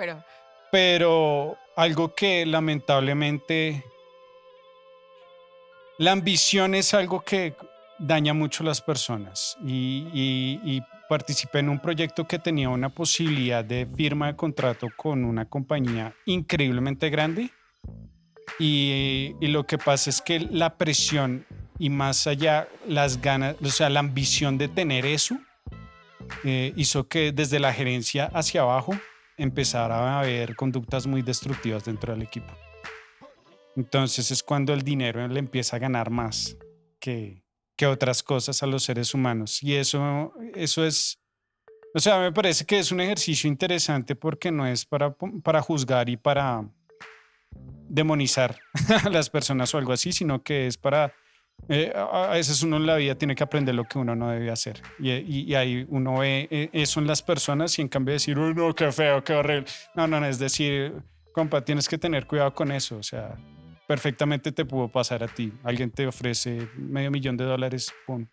pero algo que lamentablemente... La ambición es algo que daña mucho a las personas y participé en un proyecto que tenía una posibilidad de firma de contrato con una compañía increíblemente grande y lo que pasa es que la presión y más allá las ganas, o sea, la ambición de tener eso hizo que desde la gerencia hacia abajo empezara a haber conductas muy destructivas dentro del equipo. Entonces es cuando el dinero le empieza a ganar más que otras cosas a los seres humanos. Y eso es, o sea, me parece que es un ejercicio interesante porque no es para juzgar y para demonizar a las personas o algo así, sino que es para... a veces uno en la vida tiene que aprender lo que uno no debe hacer y ahí uno ve eso en las personas y en cambio de decir, uy, no, qué feo, qué horrible. No, es decir, compa, tienes que tener cuidado con eso, o sea, perfectamente te pudo pasar a ti. Alguien te ofrece $500,000, pum,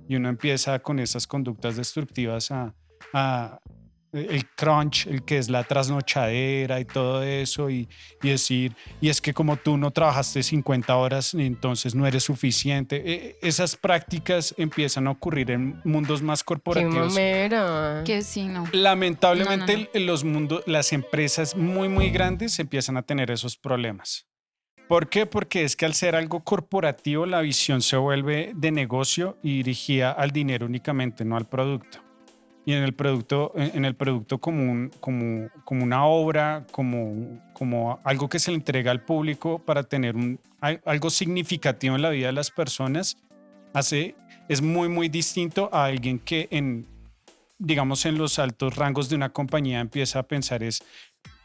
y uno empieza con esas conductas destructivas a el crunch, el que es la trasnochadera y todo eso y decir, y es que como tú no trabajaste 50 horas, entonces no eres suficiente. Esas prácticas empiezan a ocurrir en mundos más corporativos. ¡Qué mamera! Que sí, no. Lamentablemente los mundos, las empresas muy, muy grandes empiezan a tener esos problemas. ¿Por qué? Porque es que al ser algo corporativo, la visión se vuelve de negocio y dirigida al dinero únicamente, no al producto. Y en el producto como una obra, como algo que se le entrega al público para tener algo significativo en la vida de las personas, es muy, muy distinto a alguien que digamos, en los altos rangos de una compañía empieza a pensar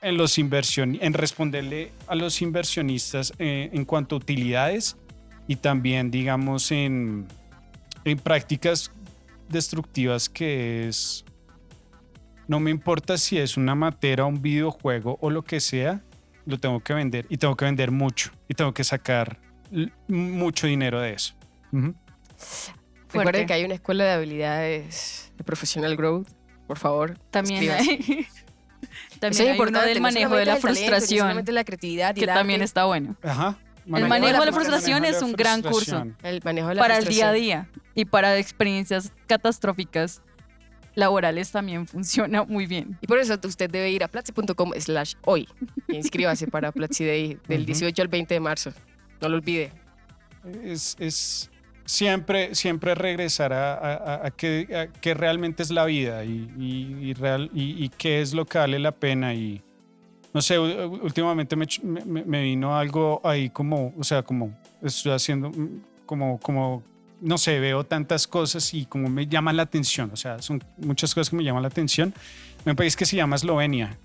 en responderle a los inversionistas en cuanto a utilidades y también, digamos, en prácticas destructivas que es, no me importa si es una materia, un videojuego o lo que sea, lo tengo que vender y tengo que vender mucho y tengo que sacar mucho dinero de eso. Uh-huh. Recuerden que hay una escuela de habilidades de Professional Growth, por favor. También hay, también hay uno del manejo de la frustración, talento, la creatividad y que también está bueno. Ajá. El manejo de la frustración es un gran curso el manejo de la para frustración. el día a día y para experiencias catastróficas laborales también funciona muy bien. Y por eso usted debe ir a platzi.com/hoy e inscríbase para Platzi Day del 18 al 20 de marzo. No lo olvide. Es siempre regresar a qué realmente es la vida y qué es lo que vale la pena y no sé, últimamente me vino algo ahí como estoy haciendo como no sé, veo tantas cosas y como me llama la atención, o sea, son muchas cosas que me llaman la atención. Hay un país que se llama Eslovenia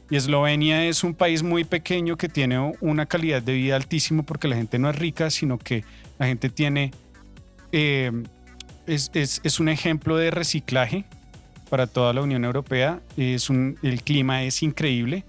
y Eslovenia es un país muy pequeño que tiene una calidad de vida altísima porque la gente no es rica, sino que la gente tiene es un ejemplo de reciclaje para toda la Unión Europea. El clima es increíble.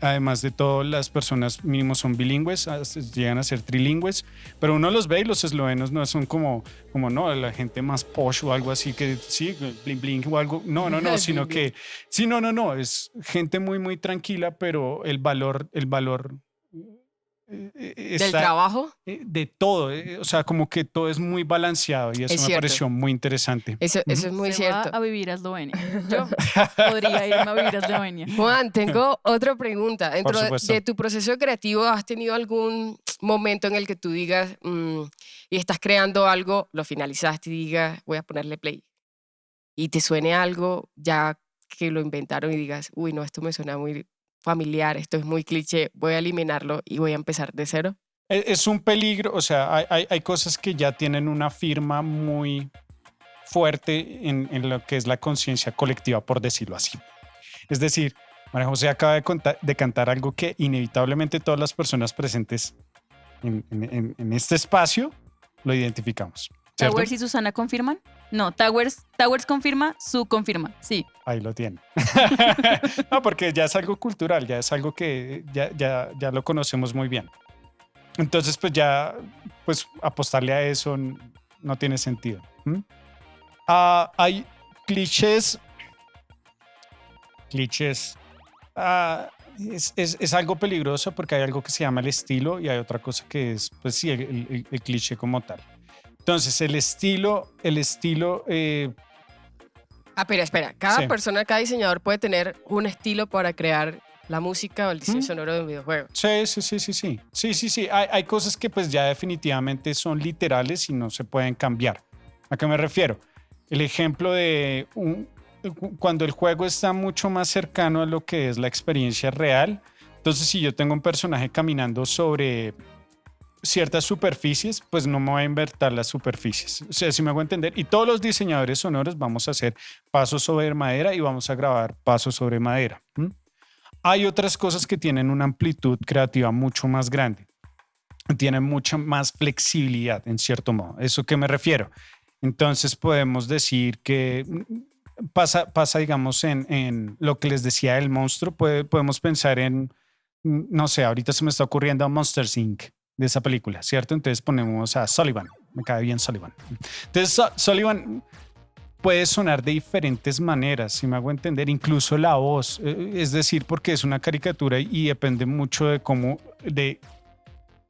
Además de todo, las personas mínimo son bilingües, llegan a ser trilingües, pero uno los ve y los eslovenos no son como no, la gente más posh o algo así que sí, bling bling o algo, no, sino que sí, no, es gente muy, muy tranquila, pero el valor ¿Del trabajo? De todo, o sea, como que todo es muy balanceado y eso Es me cierto. pareció muy interesante. Eso es muy Se cierto. va a vivir a Eslovenia. Yo podría irme a vivir a Eslovenia. Juan, tengo otra pregunta. Dentro supuesto. de tu proceso creativo, ¿has tenido algún momento en el que tú digas y estás creando algo, lo finalizaste y digas, voy a ponerle play? Y te suene algo ya que lo inventaron y digas, uy, no, esto me suena muy familiar, esto es muy cliché, voy a eliminarlo y voy a empezar de cero. Es un peligro, o sea, hay cosas que ya tienen una firma muy fuerte en lo que es la conciencia colectiva, por decirlo así. Es decir, María José acaba de cantar algo que inevitablemente todas las personas presentes en este espacio lo identificamos. ¿Cierto? ¿Towers y Susana confirman? No, Towers confirma, Su confirma, sí. Ahí lo tiene. No, porque ya es algo cultural, ya es algo que ya lo conocemos muy bien. Entonces, pues ya, pues apostarle a eso no tiene sentido. Hay clichés. Es algo peligroso porque hay algo que se llama el estilo y hay otra cosa que es, pues sí, el cliché como tal. Entonces, el estilo. Pero espera, cada Sí. persona, cada diseñador puede tener un estilo para crear la música o el diseño sonoro de un videojuego. Sí. Hay cosas que pues ya definitivamente son literales y no se pueden cambiar. ¿A qué me refiero? El ejemplo de cuando el juego está mucho más cercano a lo que es la experiencia real. Entonces, si yo tengo un personaje caminando sobre ciertas superficies, pues no me voy a invertir las superficies. O sea, si me hago entender. Y todos los diseñadores sonoros vamos a hacer pasos sobre madera y vamos a grabar pasos sobre madera. Hay otras cosas que tienen una amplitud creativa mucho más grande. Tienen mucha más flexibilidad, en cierto modo. ¿Eso qué me refiero? Entonces podemos decir que pasa digamos, en lo que les decía del monstruo. Podemos pensar en, no sé, ahorita se me está ocurriendo Monsters, Inc., de esa película, ¿cierto? Entonces ponemos a Sullivan. Me cae bien Sullivan. Entonces Sullivan puede sonar de diferentes maneras, si me hago entender, incluso la voz, es decir, porque es una caricatura y depende mucho de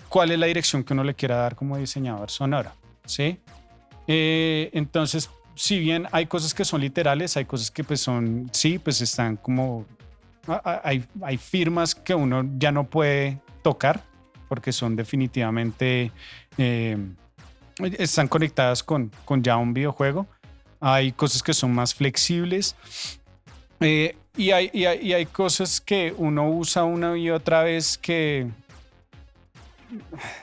cuál es la dirección que uno le quiera dar como diseñador sonoro, ¿sí? Entonces, si bien hay cosas que son literales, hay cosas que pues son, sí, pues están como, hay firmas que uno ya no puede tocar porque son definitivamente, están conectadas con ya un videojuego. Hay cosas que son más flexibles y hay cosas que uno usa una y otra vez que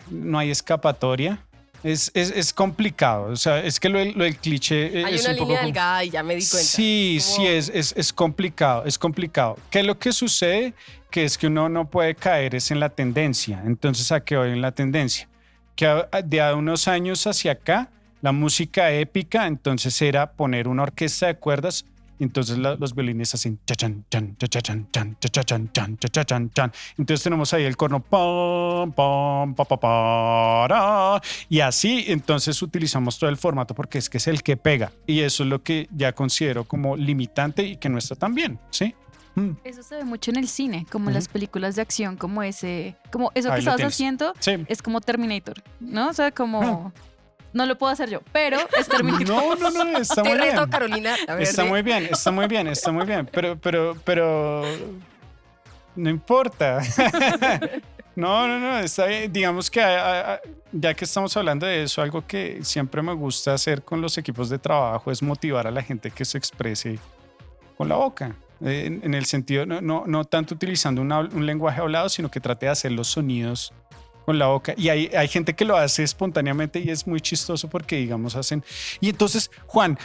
no hay escapatoria. Es complicado, o sea, es que lo del cliché Hay es una un poco línea delgada y ya me di cuenta. Sí, Como- es complicado, es complicado. ¿Qué es lo que sucede? Que es que uno no puede caer es en la tendencia. Entonces, ¿a qué voy en la tendencia? Que de a unos años hacia acá, la música épica, entonces era poner una orquesta de cuerdas, y entonces los violines hacen chachan, chan, chachan, chan, chachan, chan, chachan, chan. Entonces tenemos ahí el corno pam, pam, pa, pa, para, y así entonces utilizamos todo el formato porque es que es el que pega y eso es lo que ya considero como limitante y que no está tan bien, ¿sí? Eso se ve mucho en el cine, como en las películas de acción, como eso Ahí que lo estabas tienes. haciendo Sí. es como Terminator, ¿no? O sea, como no lo puedo hacer yo, pero es Terminator. No, está Te muy reto, bien. Carolina. A ver, Está muy bien, pero no importa. No, está bien. Digamos que ya que estamos hablando de eso, algo que siempre me gusta hacer con los equipos de trabajo es motivar a la gente que se exprese con la boca. En el sentido, no tanto utilizando un lenguaje hablado, sino que trate de hacer los sonidos con la boca. Y hay gente que lo hace espontáneamente y es muy chistoso porque, digamos, hacen... Y entonces, Juan,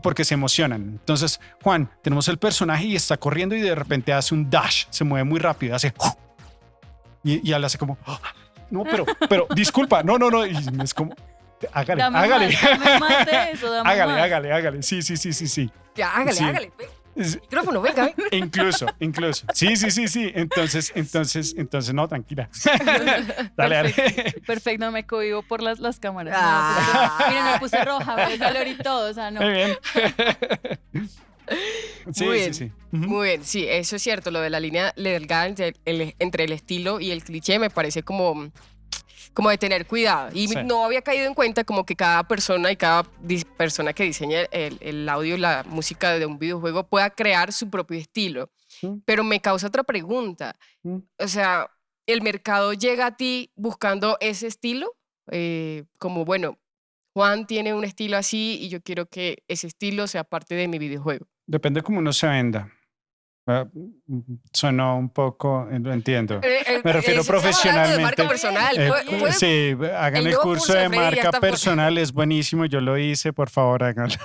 porque se emocionan. Entonces, Juan, tenemos el personaje y está corriendo y de repente hace un dash, se mueve muy rápido, hace... Y él hace como... No, pero disculpa, no. Y es como... Hágale. Dame más de eso, dame más. Hágale. Sí. Ya, hágale, Sí. hágale. Micrófono, venga. Incluso. Sí. Entonces, no, tranquila. Dale. Perfecto, me cohibo por las cámaras. Ah. Miren, me puse roja, me calor y todo, o sea, no. Muy bien. Sí, Muy sí, bien. sí. Ujú. Muy bien, sí, eso es cierto. Lo de la línea delgada entre el estilo y el cliché me parece como de tener cuidado. Y Sí. no había caído en cuenta como que cada persona y cada persona que diseña el audio y la música de un videojuego pueda crear su propio estilo. Mm. Pero me causa otra pregunta. Mm. O sea, ¿el mercado llega a ti buscando ese estilo? Como, bueno, Juan tiene un estilo así y yo quiero que ese estilo sea parte de mi videojuego. Depende cómo uno se venda. Ah, Sonó un poco, lo entiendo. Me refiero Estamos hablando de marca profesionalmente. personal. Sí, hagan el el nuevo curso curso de de Freddy ya marca está por- personal, es buenísimo, yo lo hice, por favor, háganlo.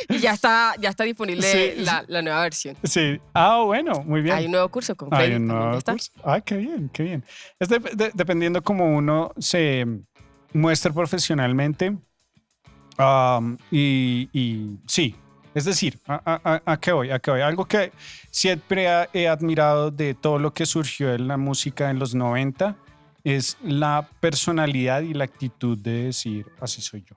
Y ya está disponible Sí, la nueva versión. Sí, bueno, muy bien. Hay un nuevo curso con Hay Freddy un también, nuevo ya está. curso. Qué bien, qué bien. Es dependiendo cómo uno se muestra profesionalmente. Y sí, es decir, ¿a qué voy? ¿A qué voy? Algo que siempre he admirado de todo lo que surgió en la música en los 90 es la personalidad y la actitud de decir, así soy yo.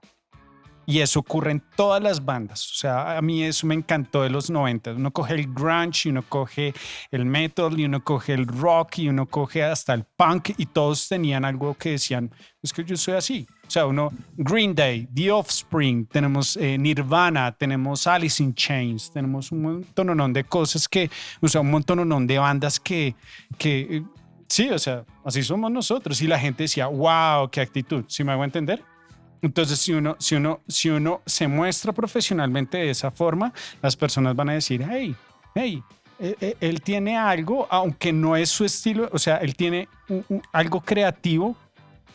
Y eso ocurre en todas las bandas. O sea, a mí eso me encantó de los 90. Uno coge el grunge y uno coge el metal y uno coge el rock y uno coge hasta el punk y todos tenían algo que decían, es que yo soy así. O sea, uno, Green Day, The Offspring, tenemos Nirvana, tenemos Alice in Chains, tenemos un montón de cosas o sea, un montón de bandas que sí, o sea, así somos nosotros. Y la gente decía, wow, qué actitud. ¿Sí me hago entender? Entonces, si uno se muestra profesionalmente de esa forma, las personas van a decir, hey, él tiene algo, aunque no es su estilo, o sea, él tiene algo creativo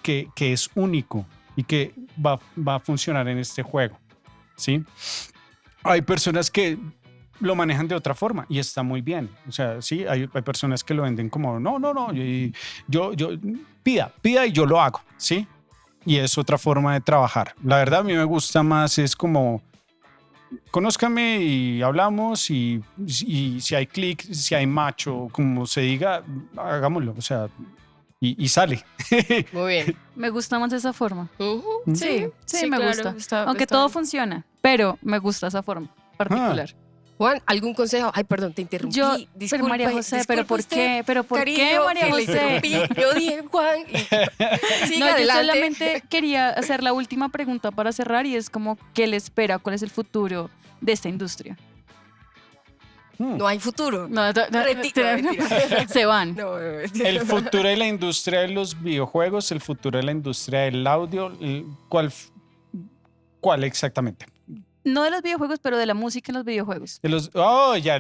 que es único y que va a funcionar en este juego, ¿sí? Hay personas que lo manejan de otra forma y está muy bien. O sea, sí, hay personas que lo venden como, no, y yo pida y yo lo hago, ¿sí? Y es otra forma de trabajar. La verdad, a mí me gusta más, es como, conózcame y hablamos y si hay clic, si hay match o como se diga, hagámoslo, o sea, y sale. Muy bien. Me gusta más esa forma. Ujú, Sí, me claro, gusta. Aunque todo funciona, pero me gusta esa forma particular. Juan, ¿algún consejo? Ay, perdón, te interrumpí. Yo, Disculpe, pero María José, ¿pero por usted, qué? ¿Pero por qué, cariño, María que le José? interrumpí. Yo dije, Juan, siga No, yo adelante. solamente quería hacer la última pregunta para cerrar y es como, ¿qué le espera? ¿Cuál es el futuro de esta industria? No hay futuro. No, Mentira. se van. No, El futuro de la industria de los videojuegos, el futuro de la industria del audio, ¿cuál exactamente? No de los videojuegos, pero de la música en los videojuegos. Ya,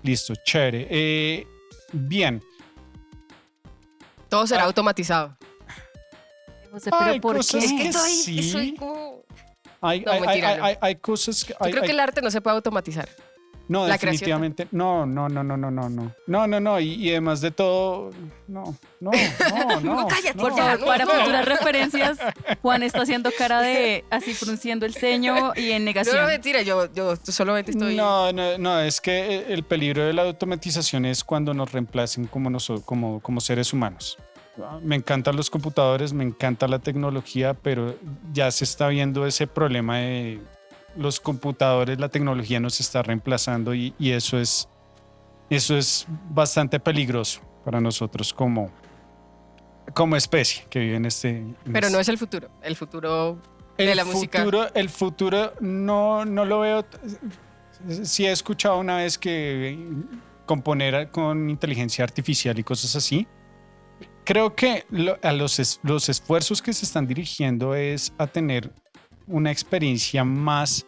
listo, chévere. Bien. todo será automatizado. José, pero Hay ¿por cosas qué? que Estoy sí. como... Hay, No, hay, mentira, hay, no. hay cosas que... Yo creo que el arte no se puede automatizar. No, la creación definitivamente. No. Y además de todo, no. Cállate, Por no, favor, no, para no. futuras referencias, Juan está haciendo cara de así frunciendo el ceño y en No, negación. no, mentira, yo solamente estoy... No, es que el peligro de la automatización es cuando nos reemplacen como seres humanos. Me encantan los computadores, me encanta la tecnología, pero ya se está viendo ese problema de los computadores, la tecnología nos está reemplazando y eso es bastante peligroso para nosotros como especie que vive en este... Pero no es el futuro. El futuro de la música. El futuro no lo veo. Sí he escuchado una vez que componer con inteligencia artificial y cosas así. Creo que los esfuerzos que se están dirigiendo es a tener una experiencia más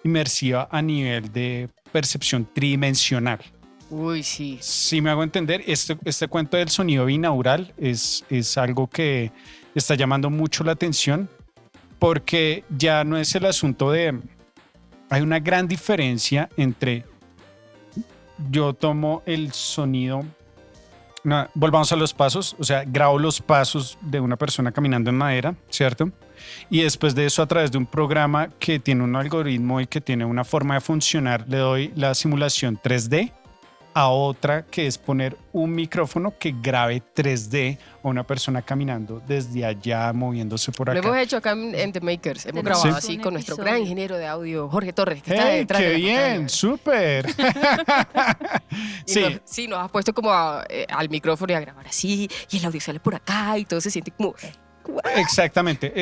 inmersiva a nivel de percepción tridimensional. Uy, sí. Si me hago entender, este cuento del sonido binaural es algo que está llamando mucho la atención porque ya no es el asunto de... Hay una gran diferencia entre yo tomo el sonido... No, volvamos a los pasos, o sea, grabo los pasos de una persona caminando en madera, ¿cierto? Y después de eso, a través de un programa que tiene un algoritmo y que tiene una forma de funcionar, le doy la simulación 3D. a otra que es poner un micrófono que grabe 3D a una persona caminando desde allá, moviéndose por Lo acá. hemos hecho acá en The Makers. Hemos Tenemos grabado un así con nuestro episodio. gran ingeniero de audio, Jorge Torres, que está ¡Hey, detrás qué de la bien! pantalla. ¡Súper! Y Sí, sí, nos has puesto como al micrófono y a grabar así, y el audio sale por acá y todo se siente como... exactamente.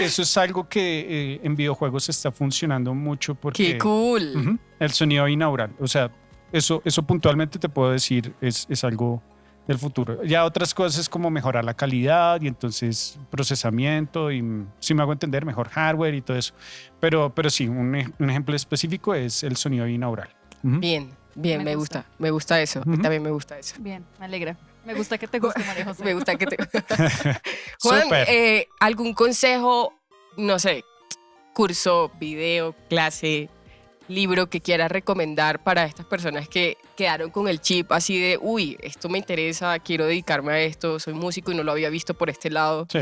Eso es algo que en videojuegos está funcionando mucho porque ¡Qué cool! Ujú, el sonido binaural. O sea, eso puntualmente te puedo decir es algo del futuro. Ya otras cosas es como mejorar la calidad y entonces procesamiento y, si me hago entender, mejor hardware y todo eso. Pero sí, un ejemplo específico es el sonido binaural. Ujú. Bien, bien, Me me gusta. gusta eso. Ujú. También me gusta eso. Bien, me alegra. Me gusta que te guste, María José. Me gusta que te... Juan, Súper. ¿algún consejo, no sé, curso, video, clase, libro que quieras recomendar para estas personas que quedaron con el chip así de, uy, esto me interesa, quiero dedicarme a esto, soy músico y no lo había visto por este lado? Sí.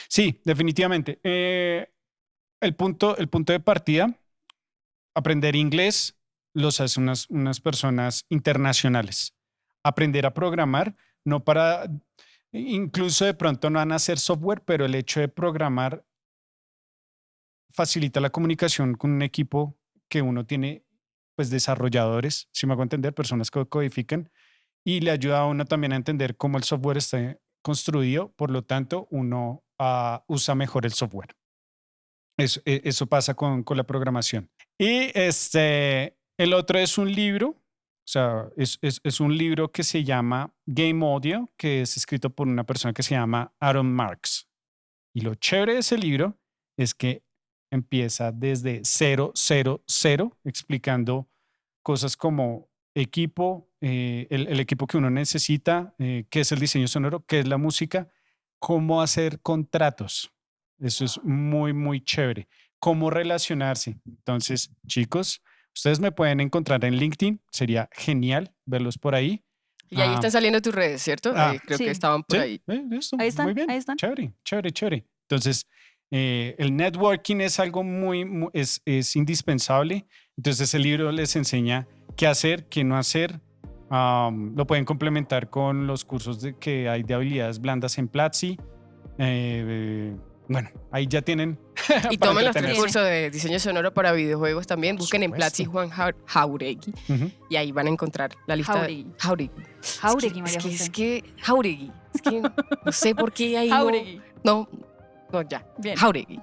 Sí, definitivamente. El punto de partida, aprender inglés los hace unas personas internacionales. Aprender a programar, no para, incluso de pronto no van a hacer software, pero el hecho de programar facilita la comunicación con un equipo que uno tiene, pues desarrolladores, si me hago entender, personas que codifican, y le ayuda a uno también a entender cómo el software está construido, por lo tanto, uno usa mejor el software. Eso pasa con la programación. Y el otro es un libro, o sea, es un libro que se llama Game Audio, que es escrito por una persona que se llama Aaron Marks. Y lo chévere de ese libro es que empieza desde 000, explicando cosas como equipo, el equipo que uno necesita, qué es el diseño sonoro, qué es la música, cómo hacer contratos. Eso es muy, muy chévere. Cómo relacionarse. Entonces, chicos, ustedes me pueden encontrar en LinkedIn. Sería genial verlos por ahí. Y ahí están saliendo tus redes, ¿cierto? Creo sí. que estaban por Sí, ahí. listo, Ahí están, muy bien. ahí están. Chévere. Entonces, el networking es algo es indispensable. Entonces, el libro les enseña qué hacer, qué no hacer. Lo pueden complementar con los cursos que hay de habilidades blandas en Platzi. Bueno, ahí ya tienen. Y para tomen los 3 entretenerse. cursos de diseño sonoro para videojuegos también. Por Busquen en Platzi supuesto. Juan Jauregui Ujú. y ahí van a encontrar la lista. Jauregui. Jauregui. Jauregui, María Es que, José. es que Jauregui. Es que no sé por qué ahí Jauregui. no, ya. Bien. Jauregui.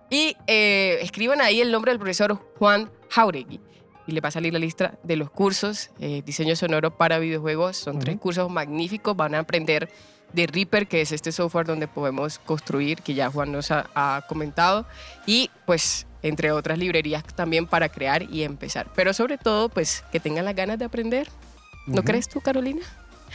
Y escriban ahí el nombre del profesor Juan Jauregui y le va a salir la lista de los cursos, diseño sonoro para videojuegos. Son 3 cursos magníficos. Van a aprender de Reaper, que es este software donde podemos construir, que ya Juan nos ha comentado, y pues entre otras librerías también para crear y empezar. Pero sobre todo, pues que tengan las ganas de aprender. ¿No Ujú. crees tú, Carolina?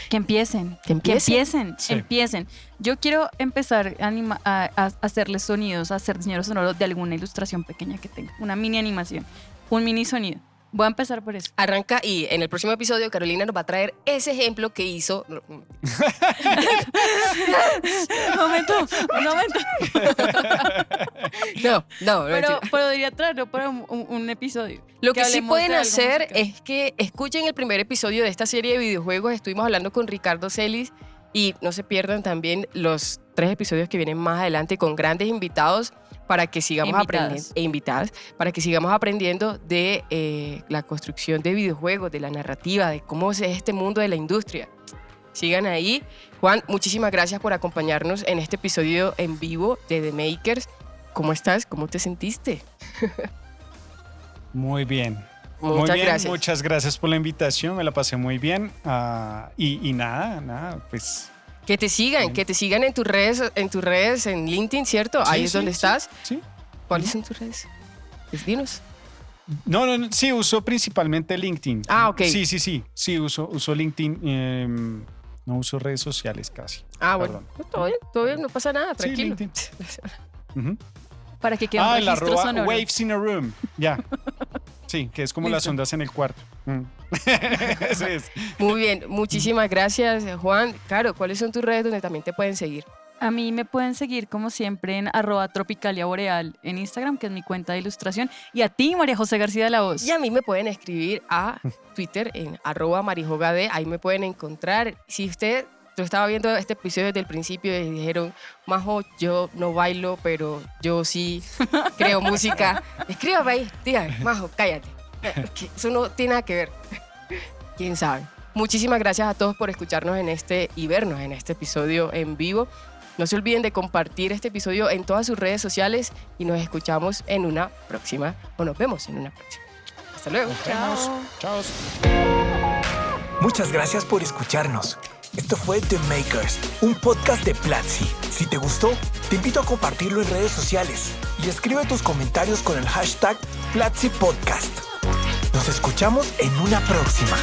Que empiecen. Que empiecen. Sí. Empiecen. Yo quiero empezar a hacerles sonidos, a hacer diseño sonoro de alguna ilustración pequeña que tenga. Una mini animación, un mini sonido. Voy a empezar por eso. Arranca y en el próximo episodio Carolina nos va a traer ese ejemplo que hizo. Un momento. No, Pero podría traerlo para un episodio. Lo que sí hablemos pueden de algo hacer musical. es que escuchen el primer episodio de esta serie de videojuegos. Estuvimos hablando con Ricardo Celis y no se pierdan también los 3 episodios que vienen más adelante con grandes invitados para que sigamos aprendiendo invitadas para que sigamos aprendiendo de la construcción de videojuegos, de la narrativa, de cómo es este mundo de la industria. Sigan ahí. Juan, muchísimas gracias por acompañarnos en este episodio en vivo de The Makers. ¿Cómo estás? ¿Cómo te sentiste? Muy bien. Muy Muchas bien, gracias. muchas gracias por la invitación, me la pasé muy bien. Y nada, pues. Que te sigan en tus redes, en LinkedIn, ¿cierto? Ahí es donde estás. Sí. ¿Cuáles son tus redes? Pues dinos. No, sí, uso principalmente LinkedIn. Ah, ok. Sí, uso LinkedIn. No uso redes sociales casi. Ah, bueno. Perdón. No, todo bien, no pasa nada, Sí, tranquilo. LinkedIn. Ujú. Para que quede un El registro arroba sonoro. waves in a room. Ya. Sí, que es como las Listo. ondas en el cuarto. Ese es. Muy bien, muchísimas gracias, Juan. Caro, ¿cuáles son tus redes donde también te pueden seguir? A mí me pueden seguir como siempre en @tropicaliaboreal en Instagram, que es mi cuenta de ilustración. Y a ti, María José García de la Voz. Y a mí me pueden escribir a Twitter en @marijogad, ahí me pueden encontrar. Si usted yo estaba viendo este episodio desde el principio y dijeron, Majo, yo no bailo, pero yo sí creo música. Escríbame ahí, dígame, Majo, cállate. Que eso no tiene nada que ver. ¿Quién sabe? Muchísimas gracias a todos por escucharnos en y vernos en este episodio en vivo. No se olviden de compartir este episodio en todas sus redes sociales y nos escuchamos en una próxima, o nos vemos en una próxima. Hasta luego. Chao. Muchas gracias por escucharnos. Esto fue The Makers, un podcast de Platzi. Si te gustó, te invito a compartirlo en redes sociales y escribe tus comentarios con el hashtag Platzi Podcast. Nos escuchamos en una próxima.